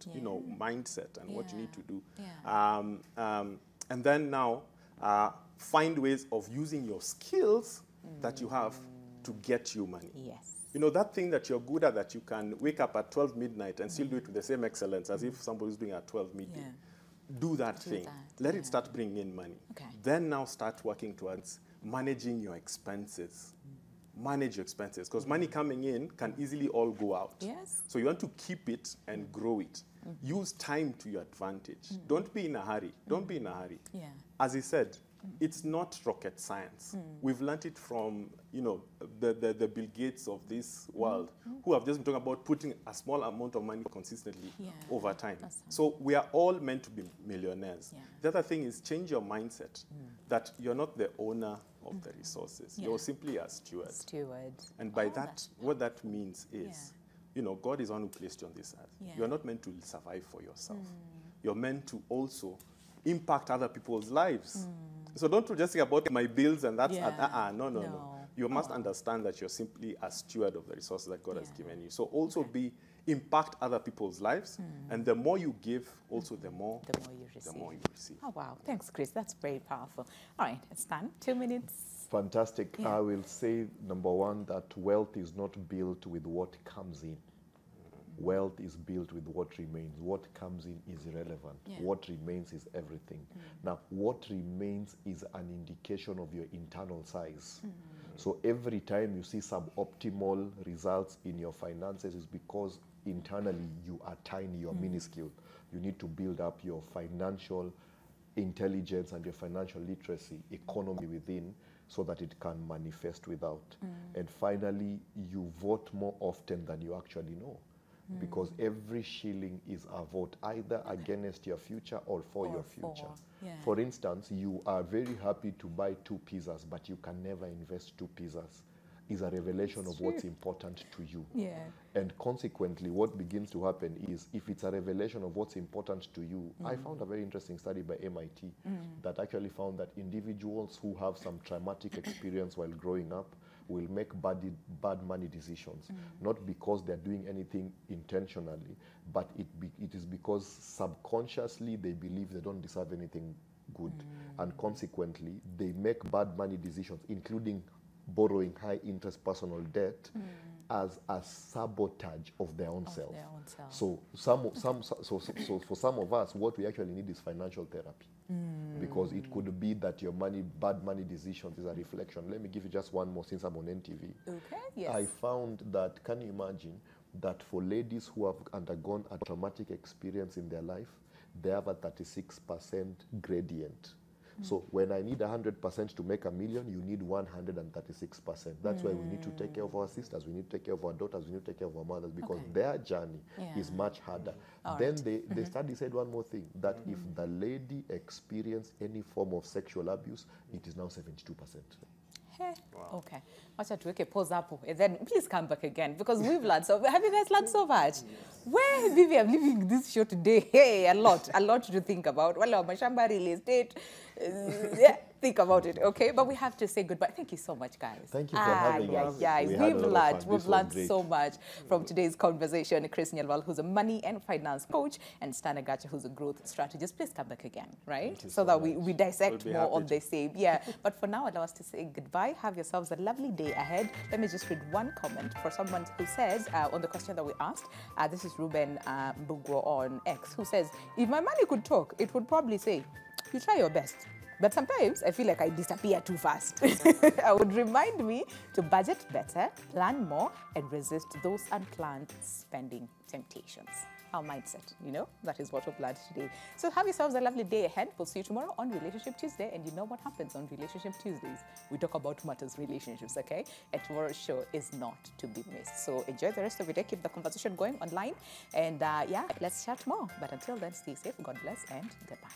mindset and what you need to do. And then now, find ways of using your skills that you have to get you money. That thing that you're good at, that you can wake up at 12 midnight and still do it with the same excellence as if somebody's doing at 12 midday. Do that thing. Let it start bringing in money. Then now start working towards managing your expenses. Manage your expenses, because money coming in can easily all go out. So you want to keep it and grow it. Use time to your advantage. Don't be in a hurry. Don't be in a hurry. As he said, it's not rocket science. We've learned it from, the Bill Gates of this world, who have just been talking about putting a small amount of money consistently over time. So we are all meant to be millionaires. The other thing is, change your mindset that you're not the owner of the resources. You're simply a steward. And by that, what that means is, God is the one who placed you on this earth. You're not meant to survive for yourself. You're meant to also impact other people's lives. So don't just think about my bills and that's, no. You must understand that you're simply a steward of the resources that God has given you. So also impact other people's lives, and the more you give, also the more you receive. Oh, wow. Thanks, Chris. That's very powerful. All right, it's done. 2 minutes. Fantastic. I will say, number one, that wealth is not built with what comes in. Wealth is built with what remains. What comes in is irrelevant. Yeah. What remains is everything. Now, what remains is an indication of your internal size. So every time you see suboptimal results in your finances is because internally you are tiny, you're minuscule. You need to build up your financial intelligence and your financial literacy, economy within, so that it can manifest without. And finally, you vote more often than you actually know. Because every shilling is a vote, either against your future or for your future. For instance, you are very happy to buy 2 pizzas, but you can never invest 2 pizzas. Is a revelation of what's important to you. And consequently, what begins to happen is, if it's a revelation of what's important to you, I found a very interesting study by MIT that actually found that individuals who have some traumatic experience while growing up will make bad money decisions, not because they're doing anything intentionally, but it is because subconsciously they believe they don't deserve anything good. And consequently, they make bad money decisions, including borrowing high interest personal debt, as a sabotage of their own self. So for some of us, what we actually need is financial therapy. Because it could be that your bad money decisions is a reflection. Let me give you just one more, since I'm on NTV. Okay, yes. I found that, can you imagine that for ladies who have undergone a traumatic experience in their life, they have a 36% gradient. So when I need 100% to make $1 million, you need 136%. That's why we need to take care of our sisters, we need to take care of our daughters, we need to take care of our mothers, because their journey is much harder. Then the study said one more thing, that if the lady experienced any form of sexual abuse, it is now 72%. Hey. Wow. Okay. Wacha tuweke pause hapo. And then please come back again, because we've learned so. Have you guys learned so much? Where Vivi, I'm leaving this show today. Hey, a lot to think about. Well, mashamba, real estate. Yeah, think about it, okay? But we have to say goodbye. Thank you so much, guys. Thank you for having us. We've learned so much from today's conversation. Chris Nyalwal, who's a money and finance coach, and Stan Agacha, who's a growth strategist. Please come back again, right? So that we dissect more on the same. Yeah. But for now, allow us to say goodbye. Have yourselves a lovely day ahead. Let me just read one comment for someone who says, on the question that we asked, this is Ruben Mbugwo on X, who says, if my money could talk, it would probably say, you try your best. But sometimes I feel like I disappear too fast. I would remind me to budget better, plan more, and resist those unplanned spending temptations. Our mindset, that is what we've learned today. So have yourselves a lovely day ahead. We'll see you tomorrow on Relationship Tuesday. And you know what happens on Relationship Tuesdays? We talk about matters relationships, okay? And tomorrow's show is not to be missed. So enjoy the rest of your day. Keep the conversation going online. And yeah, let's chat more. But until then, stay safe. God bless and goodbye.